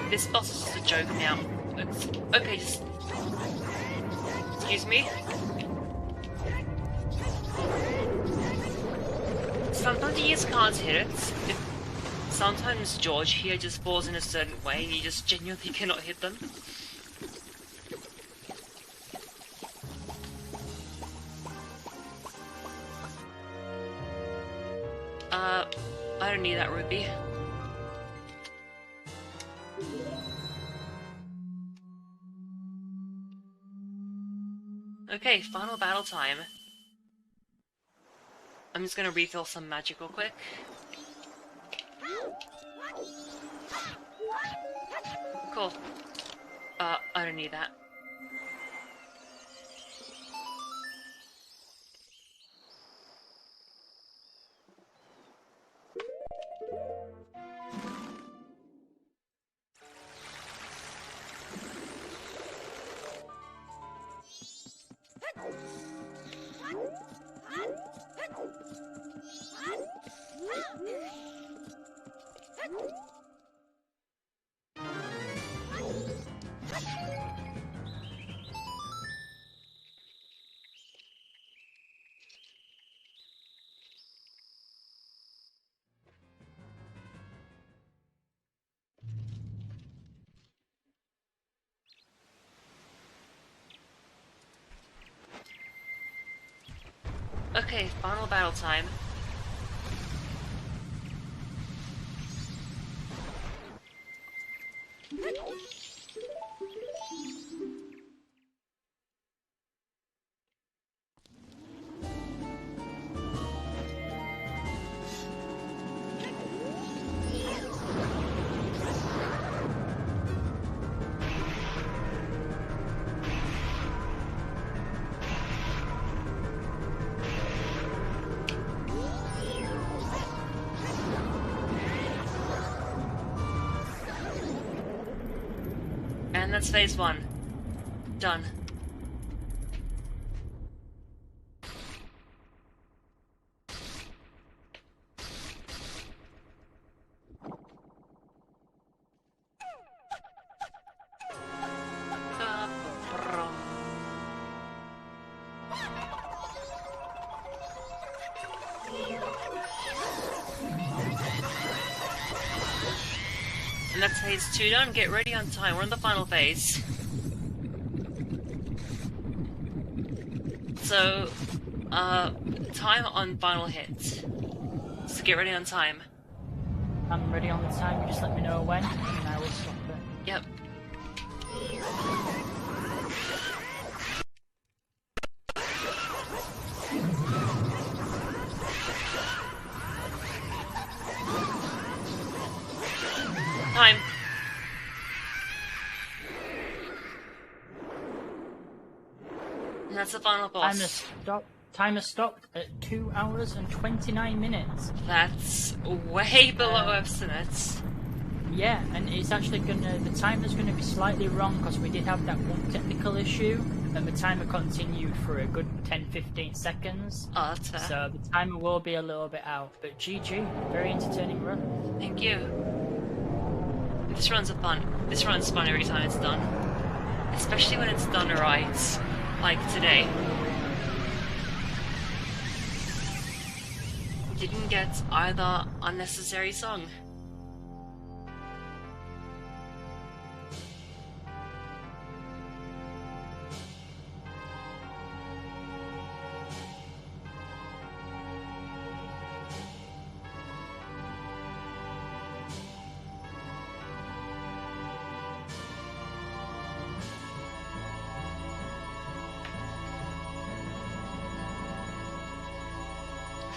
This boss is just a joke now. Okay, just... Excuse me? Sometimes you just can't hit it. Sometimes George here just falls in a certain way and you just genuinely cannot hit them. I don't need that rupee. Okay, final battle time. I'm just gonna refill some magic real quick. Cool. I don't need that. Okay, final battle time. And that's phase 1. Done. Phase 2 done. Get ready on time. We're in the final phase. So, time on final hit. So get ready on time. I'm ready on the time. You just let me know when, and I will stop it. Yep. Time. And that's the final boss. Timer stopped at 2 hours and 29 minutes. That's way below estimates. Yeah, and it's actually the timer's gonna be slightly wrong because we did have that one technical issue, and the timer continued for a good 10-15 seconds. Oh, that's fair. So the timer will be a little bit out, but GG, very entertaining run. Thank you. This run's fun every time it's done. Especially when it's done right. Like today. Didn't get either unnecessary song.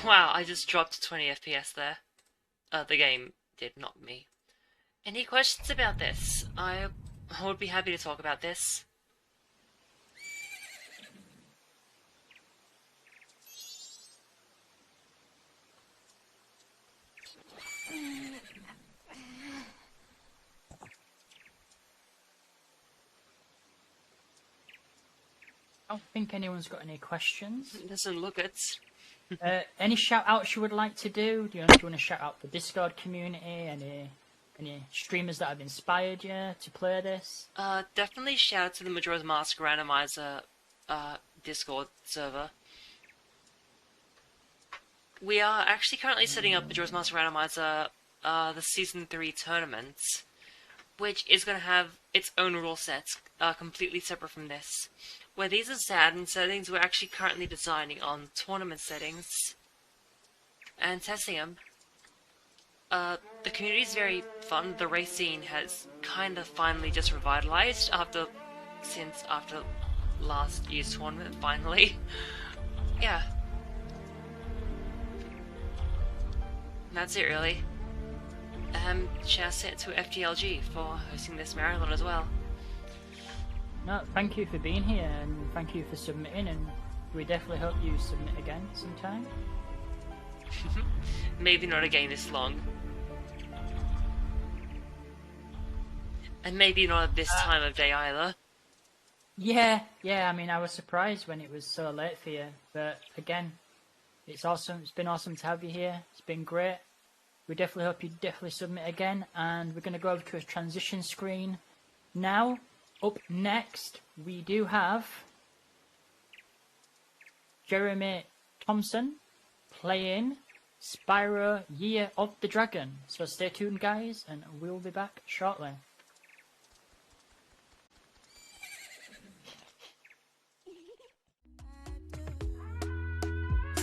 Wow, I just dropped 20 FPS there. The game did, not me. Any questions about this? I would be happy to talk about this. I don't think anyone's got any questions. It doesn't look it. Any shout outs you would like to do? Do you want to shout out the Discord community? Any streamers that have inspired you to play this? Definitely shout out to the Majora's Mask Randomizer Discord server. We are actually currently setting up Majora's Mask Randomizer the Season 3 tournament, which is going to have its own rule sets, completely separate from this. Where these are Saturn settings, we're actually currently designing on tournament settings and testing them. The community is very fun. The race scene has kind of finally just revitalized after last year's tournament, finally. Yeah. That's it, really. Shout out to FTLG for hosting this marathon as well. No, thank you for being here, and thank you for submitting, and we definitely hope you submit again sometime. Maybe not again this long. And maybe not at this time of day either. Yeah, I mean, I was surprised when it was so late for you, but again, it's awesome. It's been awesome to have you here. It's been great. We definitely hope you definitely submit again, and we're going to go over to a transition screen now. Up next, we do have Jeremy Thompson playing Spyro Year of the Dragon. So stay tuned, guys, and we'll be back shortly.